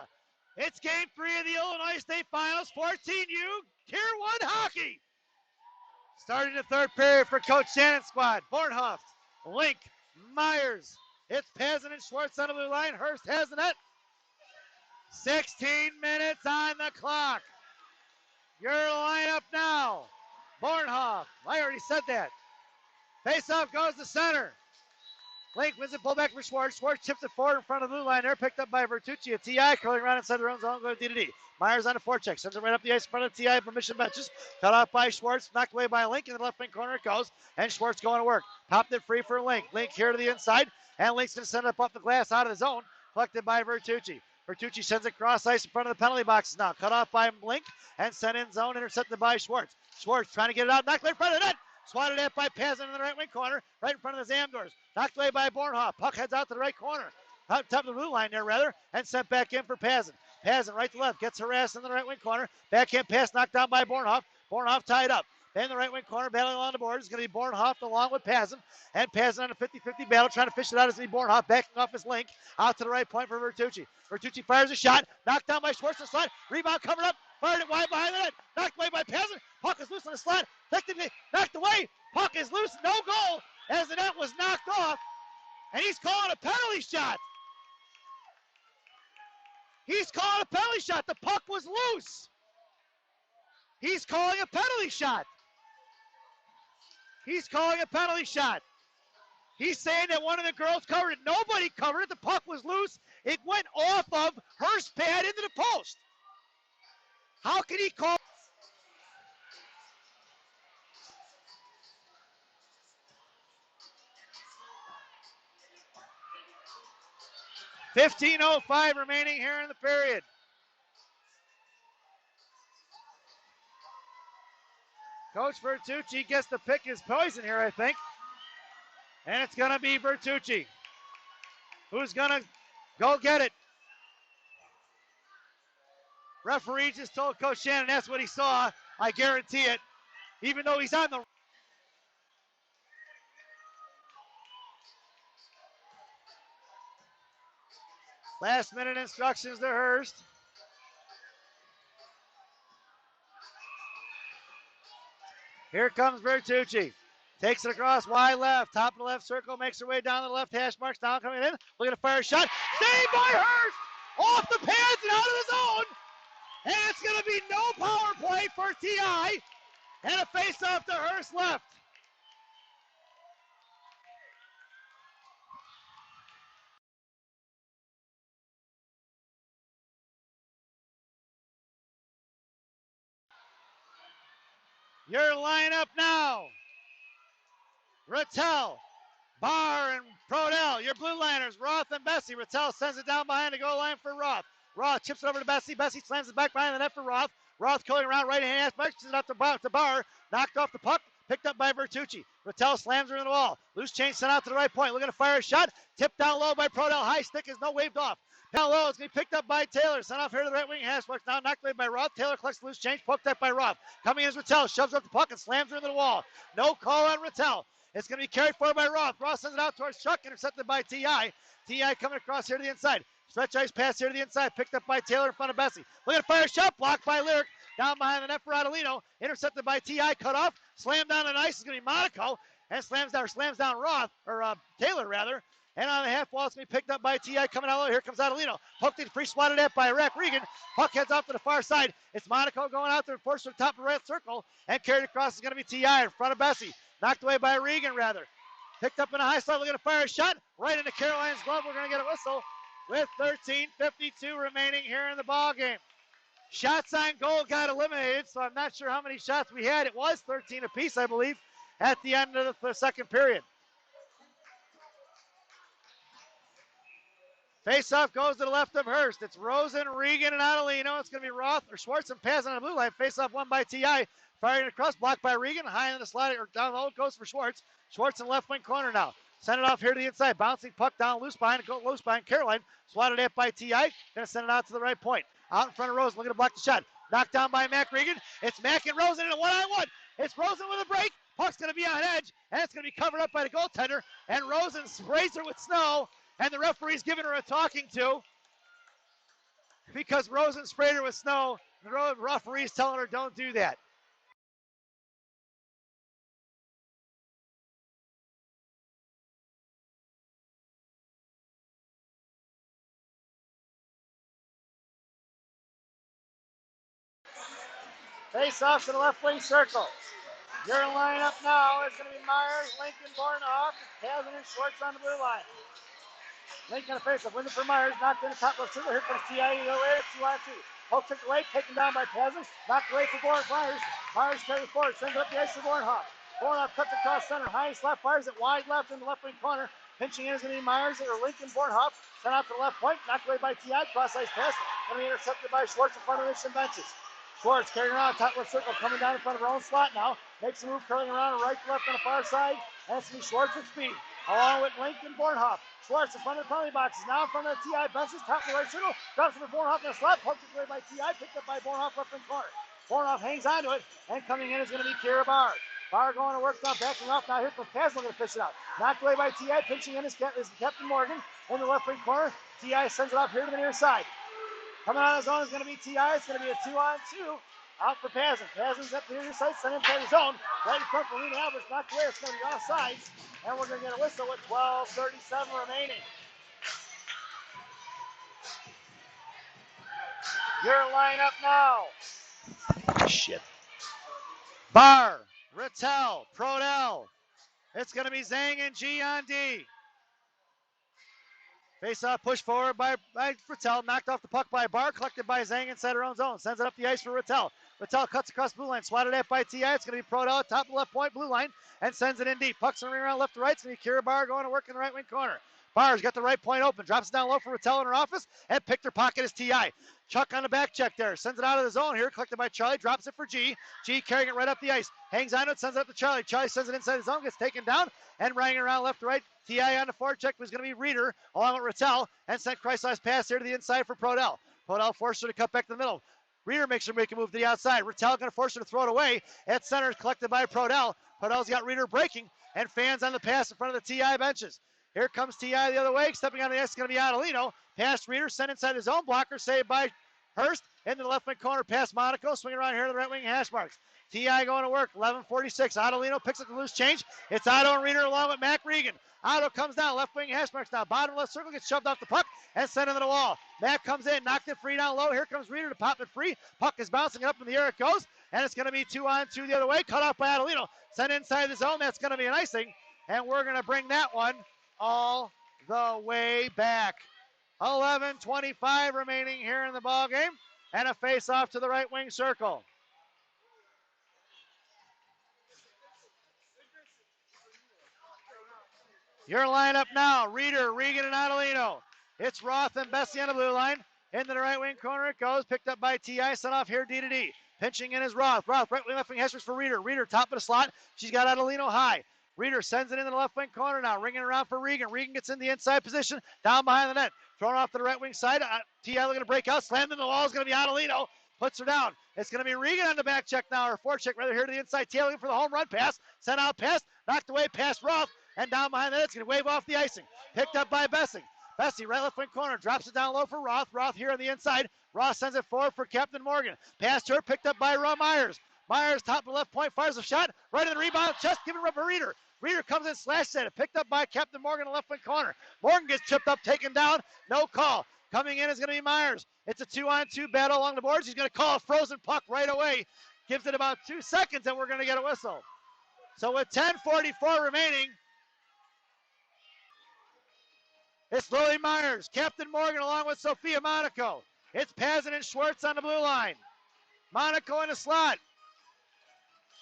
It's game 3 of the Illinois State Finals, 14U Tier 1 hockey. Starting the third period for Coach Shannon's squad. Bornhoff, Link, Myers. It's Pazin and Schwartz on the blue line. Hurst has the net. 16 minutes on the clock. Your lineup now. Bornhoff. I already said that. Faceoff goes to center. Link wins it, pull back for Schwartz. Schwartz chips it forward in front of the blue line there, picked up by Bertucci. A TI curling around inside their own zone, going to D. Myers on a forecheck, sends it right up the ice in front of TI, permission benches. Cut off by Schwartz, knocked away by Link. In the left wing corner it goes, and Schwartz going to work. Popped it free for Link. Link here to the inside, and Link's going to send it up off the glass out of the zone, collected by Bertucci. Bertucci sends it cross ice in front of the penalty boxes now. Cut off by Link, and sent in zone, intercepted by Schwartz. Schwartz trying to get it out, knocked right in front of the net. Swatted at by Pazin in the right wing corner, right in front of the Zamdors. Knocked away by Bornhoff. Puck heads out to the right corner. Top of the blue line there, rather, and sent back in for Pazin. Pazin right to left, gets harassed in the right wing corner. Backhand pass knocked down by Bornhoff. Bornhoff tied up. In the right wing corner, battling along the board is going to be Bornhoff along with Pazin. And Pazin on a 50-50 battle, trying to fish it out as the Bornhoff, backing off his Link. Out to the right point for Bertucci. Bertucci fires a shot, knocked down by Schwartz in the slot. Rebound covered up, fired it wide behind the net. Knocked away by Pazin. Puck is loose on the slot. Technically knocked away. Puck is loose, no goal, as the net was knocked off. And he's calling a penalty shot. He's calling a penalty shot. The puck was loose. He's calling a penalty shot. He's calling a penalty shot. He's saying that one of the girls covered it. Nobody covered it. The puck was loose. It went off of Hurst's pad into the post. How can he call? 15:05 remaining here in the period. Coach Bertucci gets to pick his poison here, I think. And it's going to be Bertucci, who's going to go get it. Referee just told Coach Shannon that's what he saw. I guarantee it. Even though he's on the... Last minute instructions to Hurst. Here comes Bertucci. Takes it across wide left. Top of the left circle. Makes her way down to the left. Hash marks down coming in. Looking to fire a shot. Saved by Hurst. Off the pads and out of the zone. And it's going to be no power play for TI. And a face-off to Hurst left. Your lineup now. Rattel, Barr, and Prodell. Your blue liners, Roth and Bessie. Rattel sends it down behind the goal line for Roth. Roth chips it over to Bessie. Bessie slams it back behind the net for Roth. Roth going around right hand, marks it up to Barr. Knocked off the puck. Picked up by Bertucci. Rattel slams her in the wall. Loose change sent out to the right point. Looking to fire a shot. Tipped down low by Prodell. High stick is no waved off. Down low, it's going to be picked up by Taylor. Sent off here to the right wing. Hash marks now knocked away by Roth. Taylor collects the loose change. Poked up by Roth. Coming in is Rattel. Shoves up the puck and slams her into the wall. No call on Rattel. It's going to be carried forward by Roth. Roth sends it out towards Chuck. Intercepted by T.I. T.I. coming across here to the inside. Stretch ice pass here to the inside. Picked up by Taylor in front of Bessie. Looking to fire a shot. Blocked by Lyric. Down behind the net for Adelino. Intercepted by T.I. Cut off. Slammed down on ice. It's going to be Monaco. And slams down Roth. Or Taylor, rather. And on the half wall, it's going to be picked up by T.I. coming out low. Here comes Adelino. Poked it, free swatted at by Rack Regan. Puck heads off to the far side. It's Monaco going out there, forced to the top of the right circle. And carried across is going to be T.I. in front of Bessie. Knocked away by Regan, rather. Picked up in a high slot. Looking to fire a shot right into Caroline's glove. We're going to get a whistle with 13:52 remaining here in the ball game. Shots on goal got eliminated, so I'm not sure how many shots we had. It was 13 apiece, I believe, at the end of the second period. Face-off goes to the left of Hurst. It's Rosen, Regan, and Adelino. It's going to be Roth or Schwartz and Paz on the blue line. Face-off won by T.I. Firing across, blocked by Regan. High in the slide, or down low, goes for Schwartz. Schwartz in left wing corner now. Send it off here to the inside. Bouncing puck down, loose behind Caroline. Swatted at by T.I. Going to send it out to the right point. Out in front of Rosen, looking to block the shot. Knocked down by Mac Regan. It's Mac and Rosen in a one-on-one. It's Rosen with a break. Puck's going to be on edge, and it's going to be covered up by the goaltender, and Rosen sprays her with snow, and the referee's giving her a talking to because Rosen sprayed her with snow. The referee's telling her don't do that. Face-off to the left wing circle. Your lineup now is going to be Myers, Lincoln, Bornhoff, Kazan, and Schwartz on the blue line. Lincoln face-off, wins it for Myers, knocked in the top left circle. Here comes T.I. the other way, 2-on-2. Poke took away, taken down by Kazan, knocked away for Myers. Myers carries forward, sends it up the ice to Bornhoff. Bornhoff cuts across center, high slap, fires it wide left in the left wing corner. Pinching in is going to be Myers or Lincoln. Bornhoff sent out to the left point, knocked away by T.I. Cross ice pass, going to be intercepted by Schwartz in front of the benches. Schwartz carrying around top left circle, coming down in front of her own slot now. Makes a move, curling around right to left on the far side. And it's going to be Schwartz with speed, along with Lincoln Bornhoff. Schwartz in front of the penalty boxes, now in front of the T.I. benches, top of the right circle. Drops it for Bornhoff in the slot, poked away by T.I. Picked up by Bornhoff left in corner. Bornhoff hangs onto it, and coming in is going to be Kira Barr. Barr going to work now, backing off. Now here comes Castle going to fish it out. Knocked away by T.I. Pinching in is Captain Morgan in the left wing corner. T.I. sends it off here to the near side. Coming on his own is going to be T.I. It's going to be a 2-on-2. Out for Pazin. Pazin's up the near side, sent him to his zone. Right in front for Lena Alberts, knocked away. It's going to be offsides. And we're going to get a whistle with 12:37 remaining. Your lineup now. Shit. Barr, Rattel, Prodell. It's going to be Zhang and G on D. Face-off push forward by Rattel, knocked off the puck by Barr, collected by Zhang inside her own zone. Sends it up the ice for Rattel. Rattel cuts across blue line, swatted at by T.I. It's going to be Prodell, top of the left point, blue line, and sends it in deep. Puck's running around left to right. It's going to be Kira Barr going to work in the right wing corner. Barr's got the right point open, drops it down low for Rattel in her office, and picked her pocket is T.I. Chuck on the back check there, sends it out of the zone here, collected by Charlie, drops it for G. G carrying it right up the ice, hangs on it, sends it up to Charlie. Charlie sends it inside the zone, gets taken down, and running around left to right. T.I. on the forecheck was going to be Reeder, along with Rattel, and sent Chrysler's pass here to the inside for Prodell. Prodell forced her to cut back to the middle. Reeder makes her make a move to the outside. Rattel going to force her to throw it away. At center, collected by Prodell. Prodell's got Reeder breaking, and fans on the pass in front of the T.I. benches. Here comes T.I. the other way. Stepping on the ice is going to be Adelino. Past Reeder, sent inside his own blocker, saved by Hurst. Into the left wing corner, past Monaco. Swinging around here to the right wing, hash marks. T.I. going to work, 11:46. Adelino picks up the loose change. It's Otto and Reeder along with Mac Regan. Otto comes down, left wing hash marks now. Bottom left circle, gets shoved off the puck and sent into the wall. Mac comes in, knocked it free down low. Here comes Reeder to pop it free. Puck is bouncing up in the air, it goes. And it's going to be 2-on-2 the other way. Cut off by Adelino. Sent inside the zone. That's going to be an icing. And we're going to bring that one all the way back. 11:25 remaining here in the ball game. And a face-off to the right wing circle. Your lineup now, Reeder, Regan, and Adelino. It's Roth and Bessie on the blue line. Into the right wing corner it goes, picked up by T.I., sent off here D to D. Pinching in is Roth. Roth, right wing, left wing, Hesters for Reeder. Reeder, top of the slot. She's got Adelino high. Reeder sends it into the left wing corner now, ringing around for Regan. Regan gets in the inside position, down behind the net. Thrown off to the right wing side. T.I. looking to break out, slammed in the wall is going to be Adelino. Puts her down. It's going to be Regan on the back check now, or forecheck rather, here to the inside. T.I. looking for the home run pass. Sent out pass, knocked away past Roth, and down behind the net. It's going to wave off the icing. Picked up by Bessie. Bessie, right left wing corner, drops it down low for Roth. Roth here on the inside. Roth sends it forward for Captain Morgan. Past her, picked up by Myers. Myers, top of the left point, fires a shot. Right in the rebound, chest, giving it up for Reeder. Reeder comes in, slashed at it, picked up by Captain Morgan in the left wing corner. Morgan gets chipped up, taken down, no call. Coming in is going to be Myers. It's a 2-on-2 battle along the boards. He's going to call a frozen puck right away. Gives it about 2 seconds, and we're going to get a whistle. So with 10:44 remaining, it's Lily Myers, Captain Morgan along with Sophia Monaco. It's Pazin and Schwartz on the blue line. Monaco in the slot.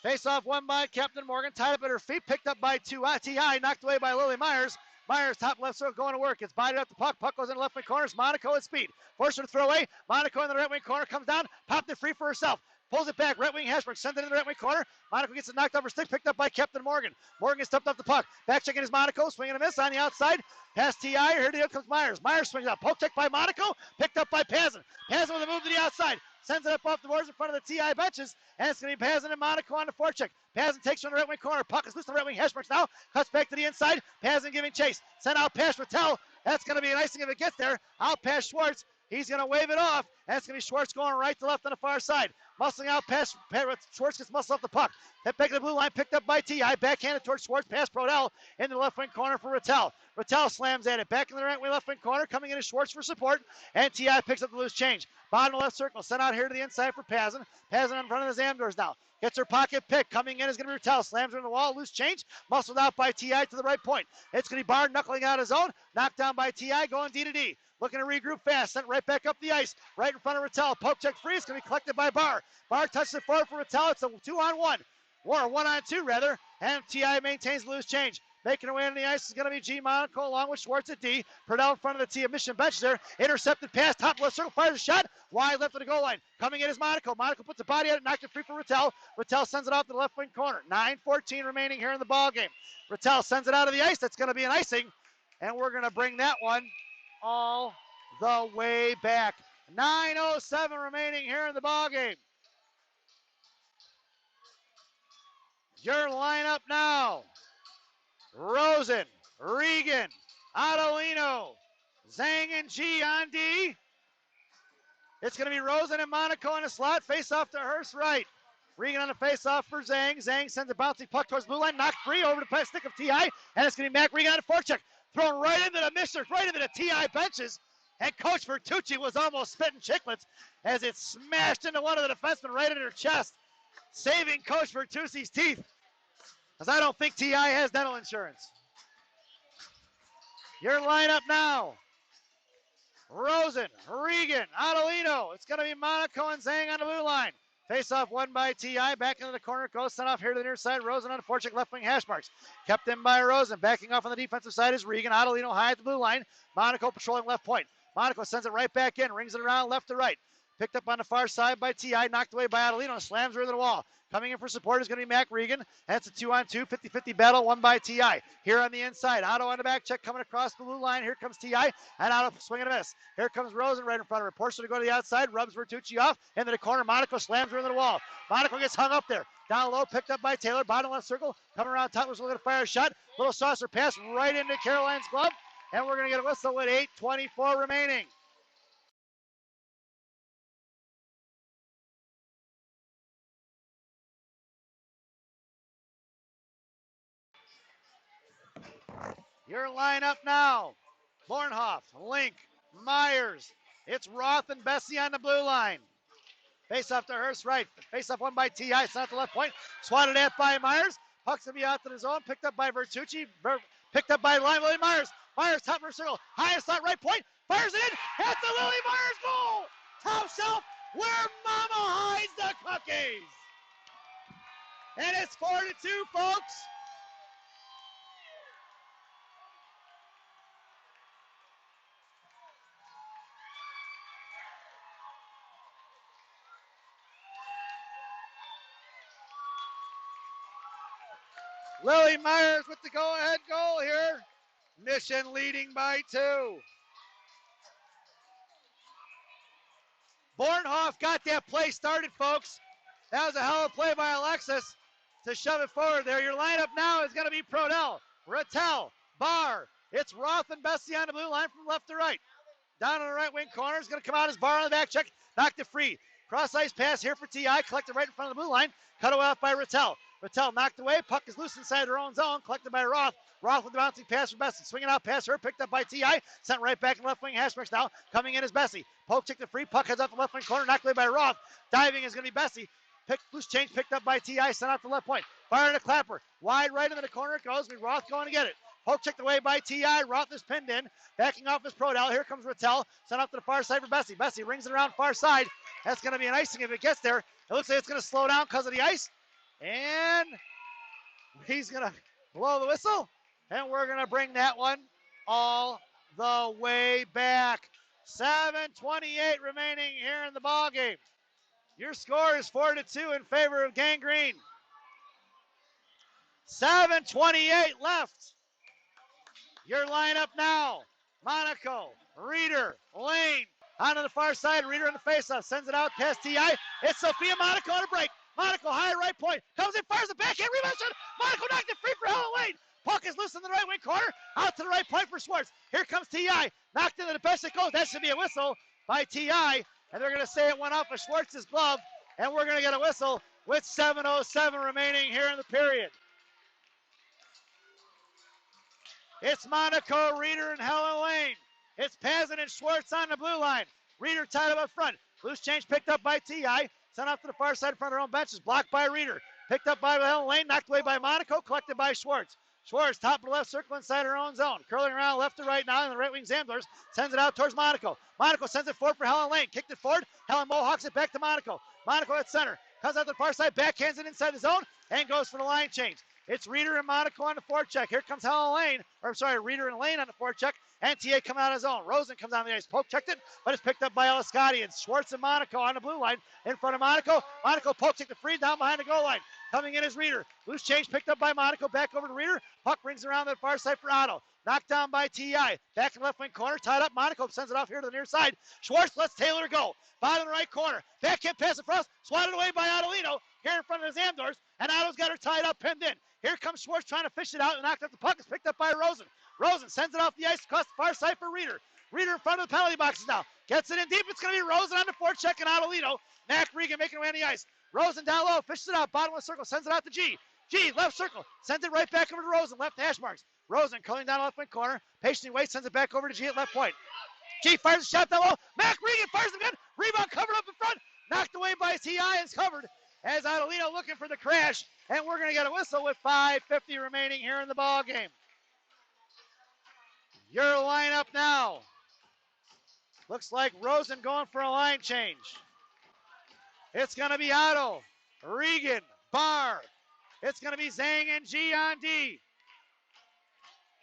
Face-off won by Captain Morgan, tied up at her feet, picked up by T.I., knocked away by Lily Myers. Myers, top left circle, going to work. It's bodied up the puck. Puck goes in the left wing corner. It's Monaco at speed. Forced her to throw away. Monaco in the right wing corner comes down, popped it free for herself. Pulls it back. Right wing Hashburn sends it in the right wing corner. Monaco gets it knocked off her stick. Picked up by Captain Morgan. Morgan gets stepped off the puck. Back checking his Monaco. Swinging a miss on the outside. Past T.I. Here comes Myers. Myers swings out. Poke check by Monaco. Picked up by Pazin. Pazin with a move to the outside. Sends it up off the boards in front of the T.I. benches. And it's going to be Pazin and Monaco on the forecheck. Pazin takes from the right wing corner. Puck is loose on the right wing. Hashburn now cuts back to the inside. Pazin giving chase. Send out past Rattel. That's going to be an icing if it gets there. Out past Schwartz. He's going to wave it off. That's going to be Schwartz going right to left on the far side. Muscling out past Schwartz, gets muscled off the puck. That back of the blue line picked up by T.I. Backhanded towards Schwartz, past Brodell in the left wing corner for Rattel. Rattel slams at it. Back in the right wing left wing corner, coming in is Schwartz for support. And T.I. picks up the loose change. Bottom left circle, sent out here to the inside for Pazin. Pazin in front of the Zamdors now. Gets her pocket pick. Coming in is going to be Rattel. Slams her in the wall. Loose change. Muscled out by T.I. to the right point. It's going to be Barr knuckling out his own. Knocked down by T.I. Going D to D. Looking to regroup fast. Sent right back up the ice. Right in front of Rattel. Poke check free. It's going to be collected by Barr. Barr touches it forward for Rattel. It's a 2-on-1. Or a 1-on-2 rather. And T.I. maintains the loose change. Making her way on the ice is going to be G. Monaco along with Schwartz at D. Purdell in front of the T. Mission bench there. Intercepted pass. Top left circle. Fires a shot. Wide left of the goal line. Coming in is Monaco. Monaco puts a body on it. Knocked it free for Rattel. Rattel sends it off to the left wing corner. 9:14 remaining here in the ball game. Rattel sends it out of the ice. That's going to be an icing. And we're going to bring that one all the way back. 9:07 remaining here in the ball game. Your lineup now. Rosen, Regan, Adelino, Zhang and G on D. It's going to be Rosen and Monaco in the slot. Face off to Hurst right. Regan on the face off for Zhang. Zhang sends a bouncing puck towards blue line. Knocked free over the stick of T.I. And it's going to be Mac Regan on the forecheck. Thrown right into the mixers, right into the T.I. benches. And Coach Bertucci was almost spitting chiclets as it smashed into one of the defensemen right in her chest. Saving Coach Bertucci's teeth. Because I don't think T.I. has dental insurance. Your lineup now. Rosen, Regan, Adelino. It's going to be Monaco and Zhang on the blue line. Face off won by T.I. Back into the corner. Goes sent off here to the near side. Rosen on the forecheck left wing hash marks. Kept in by Rosen. Backing off on the defensive side is Regan. Adelino high at the blue line. Monaco patrolling left point. Monaco sends it right back in. Rings it around left to right. Picked up on the far side by T.I. Knocked away by Adelino. Slams her into the wall. Coming in for support is going to be Mac Regan. That's a 2-on-2, 50-50 battle, won by T.I. Here on the inside, Otto on the back check coming across the blue line. Here comes T.I. and Otto swinging a miss. Here comes Rosen right in front of her. Forced her to go to the outside, rubs Bertucci off into the corner. Monaco slams her into the wall. Monaco gets hung up there. Down low, picked up by Taylor. Bottom left circle, coming around top, was looking to fire a shot. Little saucer pass right into Caroline's glove. And we're going to get a whistle with 8:24 remaining. Your lineup now. Bornhoff, Link, Myers. It's Roth and Bessie on the blue line. Face off to Hurst right. Face off one by T.I. Sent at the left point. Swatted at by Myers. Puck's going to be out to the zone. Picked up by Bertucci. Picked up by William Myers. Myers top of circle. Highest slot right point. Fires it in. That's the Lily Myers goal. Top shelf where Mama hides the cookies. And it's 4-2, folks. Lily Myers with the go-ahead goal here. Mission leading by 2. Bornhoff got that play started, folks. That was a hell of a play by Alexis to shove it forward there. Your lineup now is going to be Prodell, Rattel, Barr. It's Roth and Bessie on the blue line from left to right. Down on the right wing corner is going to come out as Barr on the back check. Knocked it free. Cross ice pass here for T.I. Collected right in front of the blue line. Cut away off by Rattel. Rattel knocked away. Puck is loose inside their own zone. Collected by Roth. Roth with the bouncing pass for Bessie. Swinging out past her. Picked up by T.I. Sent right back in left wing. Hashmarks now. Coming in is Bessie. Poke check the free. Puck heads out the left wing corner. Knocked away by Roth. Diving is going to be Bessie. Loose change picked up by T.I. Sent out the left point. Fire to Clapper. Wide right into the corner it goes. Roth going to get it. Poke checked away by T.I. Roth is pinned in. Backing off is Prodell. Here comes Rattel. Sent off to the far side for Bessie. Bessie rings it around far side. That's going to be an icing if it gets there. It looks like it's going to slow down because of the ice. And he's going to blow the whistle. And we're going to bring that one all the way back. 7:28 remaining here in the ball game. Your score is 4-2 in favor of Gang Green. 7:28 left. Your lineup now. Monaco, Reeder, Lane. Onto the far side, Reeder in the faceoff. Sends it out past T.I. It's Sophia Monaco on a break. Monaco high right point. Comes in, fires the backhand, rebound shot. Monaco knocked it free for Helen Lane. Puck is loose in the right wing corner. Out to the right point for Schwartz. Here comes T.I. Knocked into the best it goes. That should be a whistle by T.I. And they're going to say it went off of Schwartz's glove. And we're going to get a whistle with 7:07 remaining here in the period. It's Monaco, Reeder, and Helen Lane. It's Pazin and Schwartz on the blue line. Reeder tied up front. Loose change picked up by T.I. Sent off to the far side in front of their own benches. Blocked by Reeder. Picked up by Helen Lane. Knocked away by Monaco. Collected by Schwartz. Schwartz, top of the left circle inside her own zone. Curling around left to right now in the right wing Zamblers. Sends it out towards Monaco. Monaco sends it forward for Helen Lane. Kicked it forward. Helen Mohawks it back to Monaco. Monaco at center. Comes out to the far side. Backhands it inside the zone. And goes for the line change. It's Reeder and Monaco on the forecheck. Here comes Helen Lane. Reeder and Lane on the forecheck. And T.A. coming out of his own. Rosen comes on the ice. Poke checked it, but it's picked up by Eliscotti. And Schwartz and Monaco on the blue line in front of Monaco. Monaco poke checked the free down behind the goal line. Coming in is Reeder. Loose change picked up by Monaco. Back over to Reeder. Puck rings around the far side for Otto. Knocked down by T.I. Back in the left wing corner. Tied up. Monaco sends it off here to the near side. Schwartz lets Taylor go. Bottom right corner. Backhand pass across. Swatted away by Adelino. Here in front of the Zamdors. And Otto's got her tied up, pinned in. Here comes Schwartz trying to fish it out and knocked up the puck. It's picked up by Rosen. Rosen sends it off the ice across the far side for Reeder. Reeder in front of the penalty boxes now. Gets it in deep. It's going to be Rosen on the forecheck and Adelino. Mac Regan making away on the ice. Rosen down low. Fishes it out. Bottom of the circle. Sends it out to G. G, left circle. Sends it right back over to Rosen. Left hash marks. Rosen coming down left wing corner. Patiently waits. Sends it back over to G at left point. G fires a shot down low. Mac Regan fires it again. Rebound covered up in front. Knocked away by T.I. and covered as Adelino looking for the crash. And we're going to get a whistle with 5:50 remaining here in the ball game. Your lineup now. Looks like Rosen going for a line change. It's going to be Otto, Regan, Barr. It's going to be Zhang and G on D.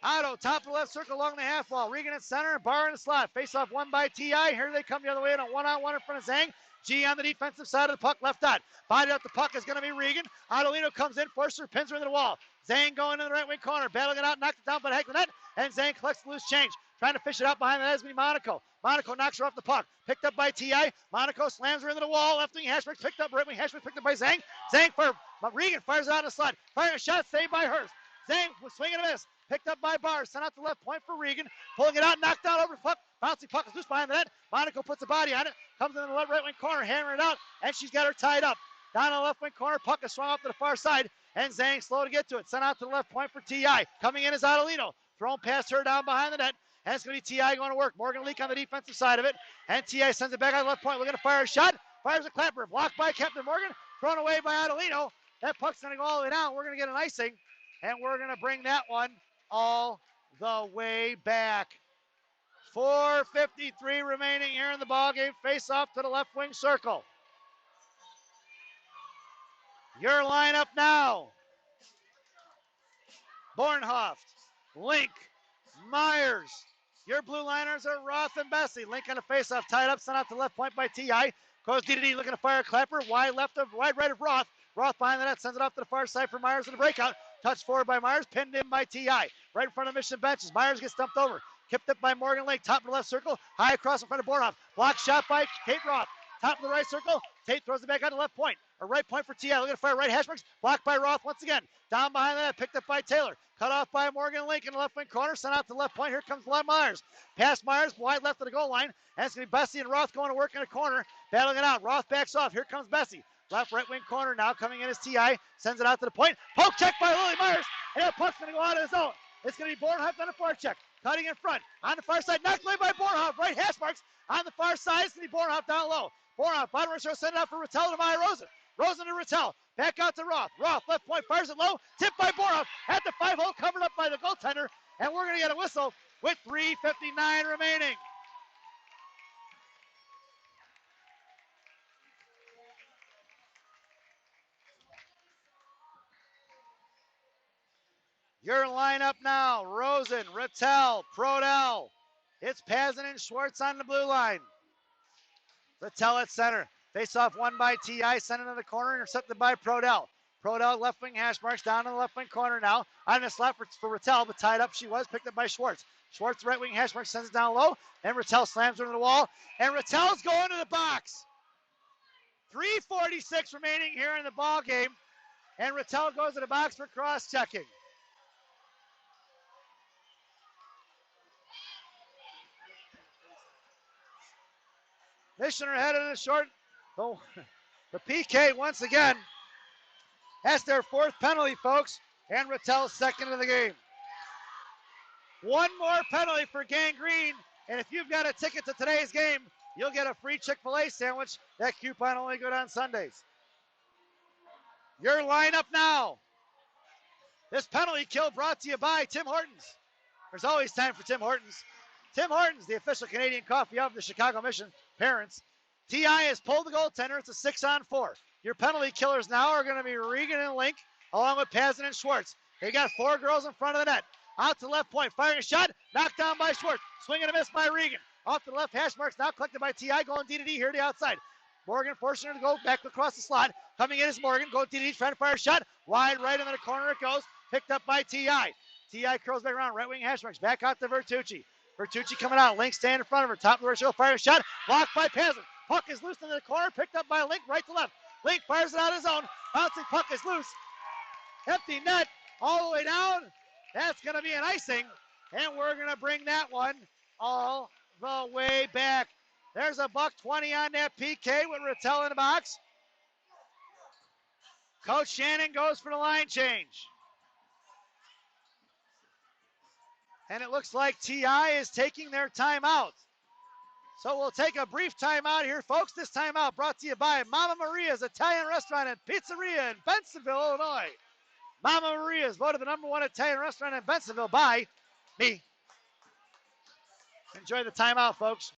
Otto, top of the left circle along the half wall. Regan at center, Barr in the slot. Face off one by T.I. Here they come the other way in a one-on-one in front of Zhang. G on the defensive side of the puck, left dot. Body up the puck is going to be Regan. Adelino comes in, forces her, pins her into the wall. Zhang going in the right wing corner, battling it out, knocked it down by the heck of the net, and Zhang collects the loose change. Trying to fish it out behind the net is going to be Monaco. Monaco knocks her off the puck. Picked up by T.I. Monaco slams her into the wall. Left wing Hashbreaks picked up. Right wing Hashbreaks picked up by Zhang. Zhang for Regan fires it out in the slot. Firing a shot saved by Hurst. Zhang was swinging a miss. Picked up by Barr. Sent out the left point for Regan. Pulling it out. Knocked down over the puck. Bouncing puck is loose behind the net. Monaco puts a body on it. Comes in the right wing corner. Hammering it out. And she's got her tied up. Down on the left wing corner. Puck is swung up to the far side. And Zhang slow to get to it. Sent out to the left point for T.I. Coming in is Adelino. Thrown past her down behind the net. And it's going to be T.I. going to work. Morgan Leak on the defensive side of it. And T.I. sends it back on the left point. Looking to fire a shot. Fires a clapper. Blocked by Captain Morgan. Thrown away by Adelino. That puck's going to go all the way down. We're going to get an icing. And we're going to bring that one all the way back. 4:53 remaining here in the ballgame. Face off to the left wing circle. Your lineup now. Bornhoft, Link, Myers. Your blue liners are Roth and Bessie. Link on the face-off, tied up, sent out to left point by T.I. Goes D looking to fire a clapper. Wide right of Roth. Roth behind the net, sends it off to the far side for Myers in the breakout. Touched forward by Myers, pinned in by T.I. Right in front of Mission benches. Myers gets stumped over. Kipped up by Morgan Lake, top of the left circle. High across in front of Bornhoff. Block shot by Kate Roth. Top of the right circle. Tate throws it back out to left point. A right point for T.I. Looking to fire right hash marks. Blocked by Roth once again. Down behind the net. Picked up by Taylor. Cut off by Morgan Link in the left wing corner. Sent out to the left point. Here comes Myers. Past Myers. Wide left of the goal line. And it's going to be Bessie and Roth going to work in a corner. Battling it out. Roth backs off. Here comes Bessie. Left right wing corner. Now coming in is T.I. Sends it out to the point. Poke check by Lily Myers. And that puck's going to go out of his zone. It's going to be Bornhoff on the forecheck. Cutting in front. On the far side. Knocked away by Bornhoff. Right hash marks. On the far side. It's going to be Bornhoff down low. Bornhoff, bottom right circle, send it out for Rattel to Maya Rosen. Rosen to Rattel. Back out to Roth. Roth, left point, fires it low. Tipped by Bornhoff. At the 5-hole, covered up by the goaltender. And we're going to get a whistle with 3:59 remaining. Your lineup now, Rosen, Rattel, Prodell. It's Pazin and Schwartz on the blue line. Rattel at center. Face off won by T.I. Sent into the corner, intercepted by Prodell. Prodell left wing hash marks down in the left wing corner now. On the slot for Rattel, but tied up she was, picked up by Schwartz. Schwartz, right wing hash mark, sends it down low, and Rattel slams her into the wall. And Rattel's going to the box. 3:46 remaining here in the ball game, and Rattel goes to the box for cross-checking. Mission are headed to the short. Oh, the PK once again. That's their fourth penalty, folks, and Rattel's second of the game. One more penalty for Gangrene, and if you've got a ticket to today's game, you'll get a free Chick-fil-A sandwich. That coupon only good on Sundays. Your lineup now. This penalty kill brought to you by Tim Hortons. There's always time for Tim Hortons. Tim Hortons, the official Canadian coffee of the Chicago Mission Parents. T.I. has pulled the goaltender. It's a 6-on-4. Your penalty killers now are going to be Regan and Link, along with Pazin and Schwartz. They got four girls in front of the net. Out to the left point, firing a shot, knocked down by Schwartz. Swing and a miss by Regan. Off to the left, hash marks now collected by T.I. Going D to D here to the outside. Morgan forcing her to go back across the slot. Coming in is Morgan, going D to D, trying to fire a shot. Wide right into the corner it goes. Picked up by T.I. T.I. curls back around, right wing hash marks. Back out to Vertucci. Vertucci coming out, Link standing in front of her. Top of the ratio, firing a shot. Blocked by Pazin. Puck is loose into the corner, picked up by Link, right to left. Link fires it out of his own. Bouncing puck is loose. Empty net all the way down. That's going to be an icing. And we're going to bring that one all the way back. There's a $1.20 on that PK with Rattel in the box. Coach Shannon goes for the line change. And it looks like T.I. is taking their timeout. So we'll take a brief timeout here, folks. This timeout brought to you by Mama Maria's Italian Restaurant and Pizzeria in Bensenville, Illinois. Mama Maria's voted the #1 Italian restaurant in Bensenville by me. Enjoy the timeout, folks.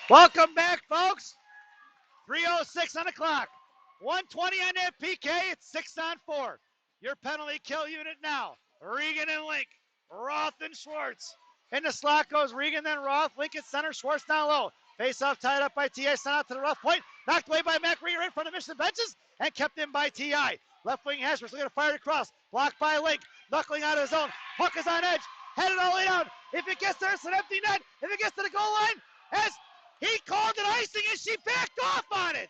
Welcome back, folks. 3:06 on the clock. 120 on that PK. It's 6-on-4. Your penalty kill unit now. Regan and Link. Roth and Schwartz. In the slot goes Regan, then Roth. Link at center. Schwartz down low. Face off tied up by T.I. Sent out to the rough point. Knocked away by Mac Regan right in front of Mission benches and kept in by T.I. Left wing Hashmer's looking to fire it across. Blocked by Link. Knuckling out of his own. Puck is on edge. Headed all the way down. If it gets there, it's an empty net. If it gets to the goal line, as he called it icing and she backed off on it.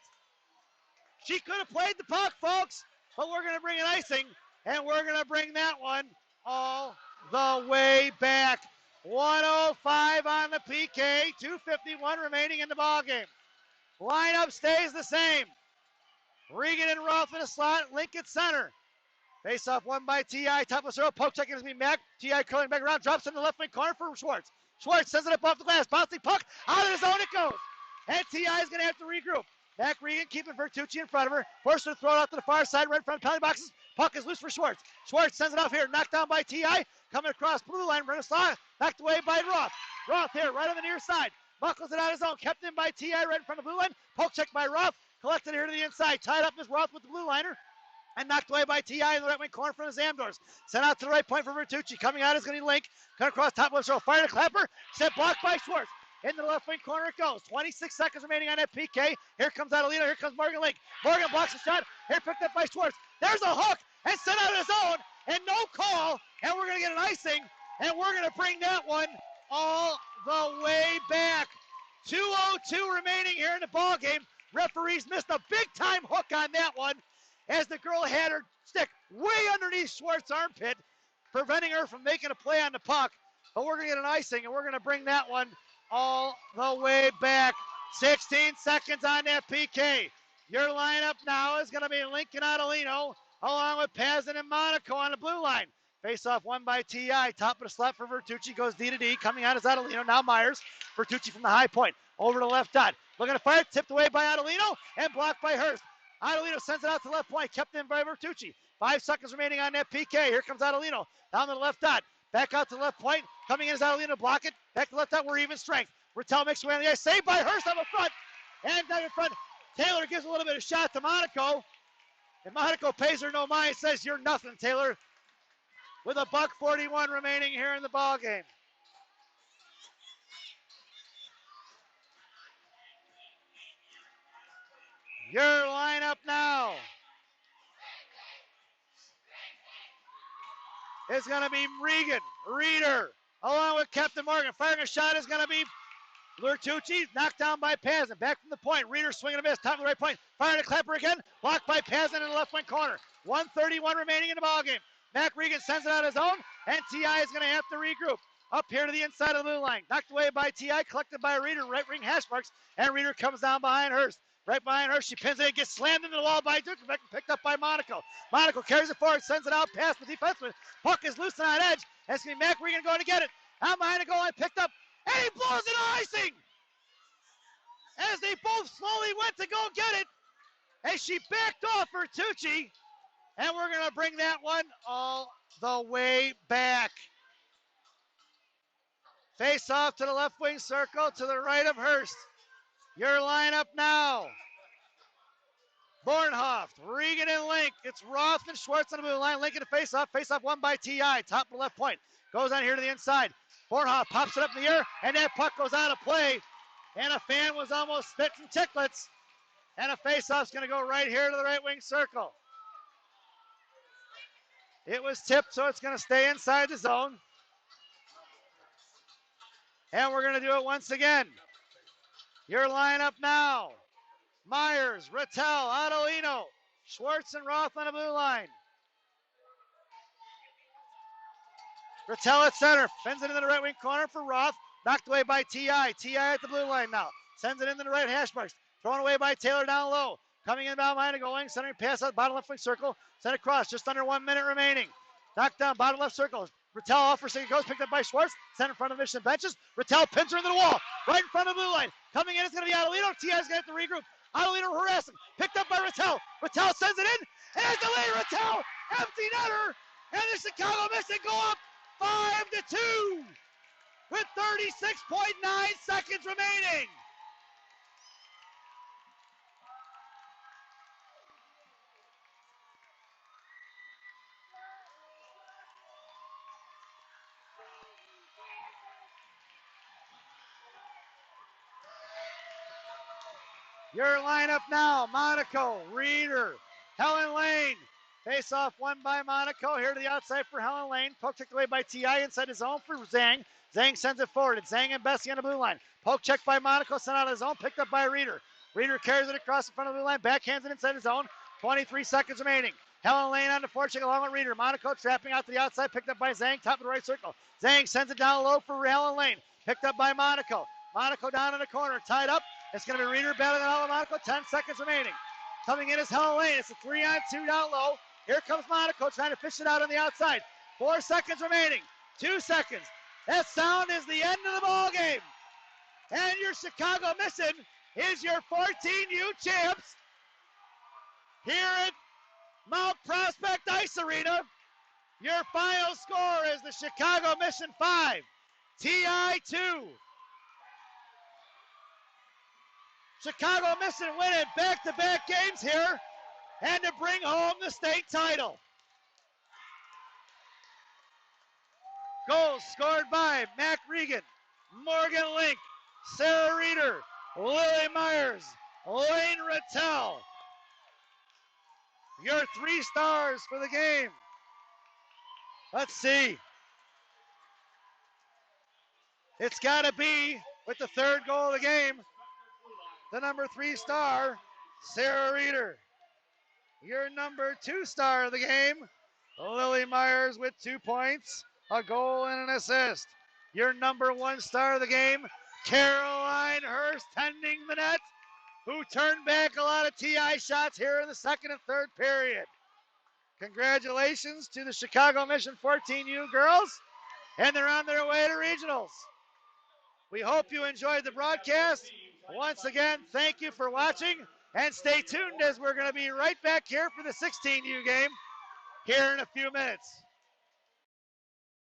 She could have played the puck, folks, but we're going to bring an icing, and we're going to bring that one all the way back. 1:05 on the PK, 2:51 remaining in the ballgame. Lineup stays the same. Regan and Roth in the slot, Link at center. Face off won by T.I. Top of the circle, poke checking is being Mac. T.I. curling back around, drops in the left wing corner for Schwartz. Schwartz sends it up off the glass, bouncing puck, out of the zone it goes. And T.I. is going to have to regroup. Mac Regan keeping Vertucci in front of her, forced her to throw it out to the far side, right in front of penalty boxes. Puck is loose for Schwartz. Schwartz sends it off here, knocked down by T.I. Coming across blue line, Renaissance, knocked away by Roth. Roth here, right on the near side. Buckles it out of his own, kept in by T.I. right in front of blue line. Poke check by Roth, collected here to the inside. Tied up is Roth with the blue liner. And knocked away by T.I. in the right wing corner from the Zamdors. Sent out to the right point for Vertucci. Coming out is going to be Link. Cut across top of the show. Fire to Clapper. Set blocked by Schwartz. Into the left wing corner it goes. 26 seconds remaining on that PK. Here comes Adelino. Here comes Morgan Link. Morgan blocks the shot. Here picked up by Schwartz. There's a hook and sent out of his own. And no call. And we're going to get an icing. And we're going to bring that one all the way back. 2:02 remaining here in the ball game. Referees missed a big-time hook on that one as the girl had her stick way underneath Schwartz's armpit, preventing her from making a play on the puck. But we're going to get an icing, and we're going to bring that one all the way back. 16 seconds on that PK. Your lineup now is going to be Lincoln Adelino along with Pazin and Monaco on the blue line. Face-off won by T.I. Top of the slot for Vertucci. Goes D to D. Coming out is Adelino. Now Myers. Vertucci from the high point. Over to the left dot. Looking to fire. Tipped away by Adelino and blocked by Hurst. Adelino sends it out to the left point. Kept in by Vertucci. 5 seconds remaining on that PK. Here comes Adelino. Down to the left dot. Back out to the left point. Coming in is Adelino. Block it. Back to the left dot. We're even strength. Rattel makes way on the ice. Saved by Hurst on the front. And down in front. Taylor gives a little bit of shot to Monaco. And Monaco pays her no mind. Says, you're nothing, Taylor. With $1:41 remaining here in the ball game. Your lineup now is going to be Regan, Reeder, along with Captain Morgan. Firing a shot is going to be Vertucci, knocked down by Pazin. Back from the point. Reeder swinging a miss. Top of the right point. Firing a clapper again. Blocked by Pazin in the left wing corner. 1:31 remaining in the ball game. Mac Regan sends it out his own, and T.I. is going to have to regroup. Up here to the inside of the blue line. Knocked away by T.I., collected by Reeder, right wing hash marks, and Reeder comes down behind Hurst. Right behind her, she pins it, gets slammed into the wall by Duke, picked up by Monaco. Monaco carries it forward, sends it out past the defenseman. Puck is loose on edge. That's going to be Mac Regan going to get it. Out behind the goal line, picked up, and he blows it icing! As they both slowly went to go get it, as she backed off Vertucci, and we're going to bring that one all the way back. Face off to the left wing circle to the right of Hurst. Your lineup now. Bornhoft, Regan and Link. It's Roth and Schwartz on the blue line. Link in the face-off. Face-off won by T.I. Top of the left point. Goes on here to the inside. Bornhoft pops it up in the air, and that puck goes out of play. And a fan was almost spitting ticklets. And a face-off's going to go right here to the right wing circle. It was tipped, so it's going to stay inside the zone. And we're going to do it once again. Your lineup now. Myers, Rattel, Adelino, Schwartz, and Roth on the blue line. Rattel at center. Fends it into the right wing corner for Roth. Knocked away by T.I. T.I. at the blue line now. Sends it into the right hash marks. Thrown away by Taylor down low. Coming in down behind the goal line. Centering pass out bottom left wing circle. Sent across. Just under 1 minute remaining. Knocked down bottom left circle. Rattel off for second goes. Picked up by Schwartz. Sent in front of the Mission benches. Rattel pins her into the wall. Right in front of the blue line. Coming in is going to be Adelino. T.I.'s going to have to regroup. Adelino harassing. Picked up by Rattel. Rattel sends it in. And delayed Rattel. Empty netter. And the Chicago Mission go up 5-2 with 36.9 seconds remaining. Your lineup now, Monaco, Reeder, Helen Lane. Face-off won by Monaco. Here to the outside for Helen Lane. Poke checked away by T.I. inside his zone for Zhang. Zhang sends it forward. It's Zhang and Bessie on the blue line. Poke checked by Monaco, sent out of his zone, picked up by Reeder. Reeder carries it across the front of the blue line, backhands it inside his zone. 23 seconds remaining. Helen Lane on the forecheck along with Reeder. Monaco trapping out to the outside, picked up by Zhang, top of the right circle. Zhang sends it down low for Helen Lane. Picked up by Monaco. Monaco down in the corner, tied up. It's going to be Reeder battling out with Monaco. 10 seconds remaining. Coming in is Helen Lane. It's a 3-on-2 down low. Here comes Monaco trying to fish it out on the outside. 4 seconds remaining. 2 seconds. That sound is the end of the ball game. And your Chicago Mission is your 14U champs here at Mount Prospect Ice Arena. Your final score is the Chicago Mission 5, TI 2. Chicago Mission winning back-to-back games here and to bring home the state title. Goals scored by Mac Regan, Morgan Link, Sarah Reeder, Lily Myers, Lane Rattel. Your 3 stars for the game. Let's see. It's got to be, with the 3rd goal of the game, the number 3 star, Sarah Reeder. Your number 2 star of the game, Lily Myers with 2 points, a goal and an assist. Your number 1 star of the game, Caroline Hurst, tending the net, who turned back a lot of TI shots here in the 2nd and 3rd period. Congratulations to the Chicago Mission 14U girls, and they're on their way to regionals. We hope you enjoyed the broadcast. Once again, thank you for watching, and stay tuned as we're going to be right back here for the 16U game here in a few minutes.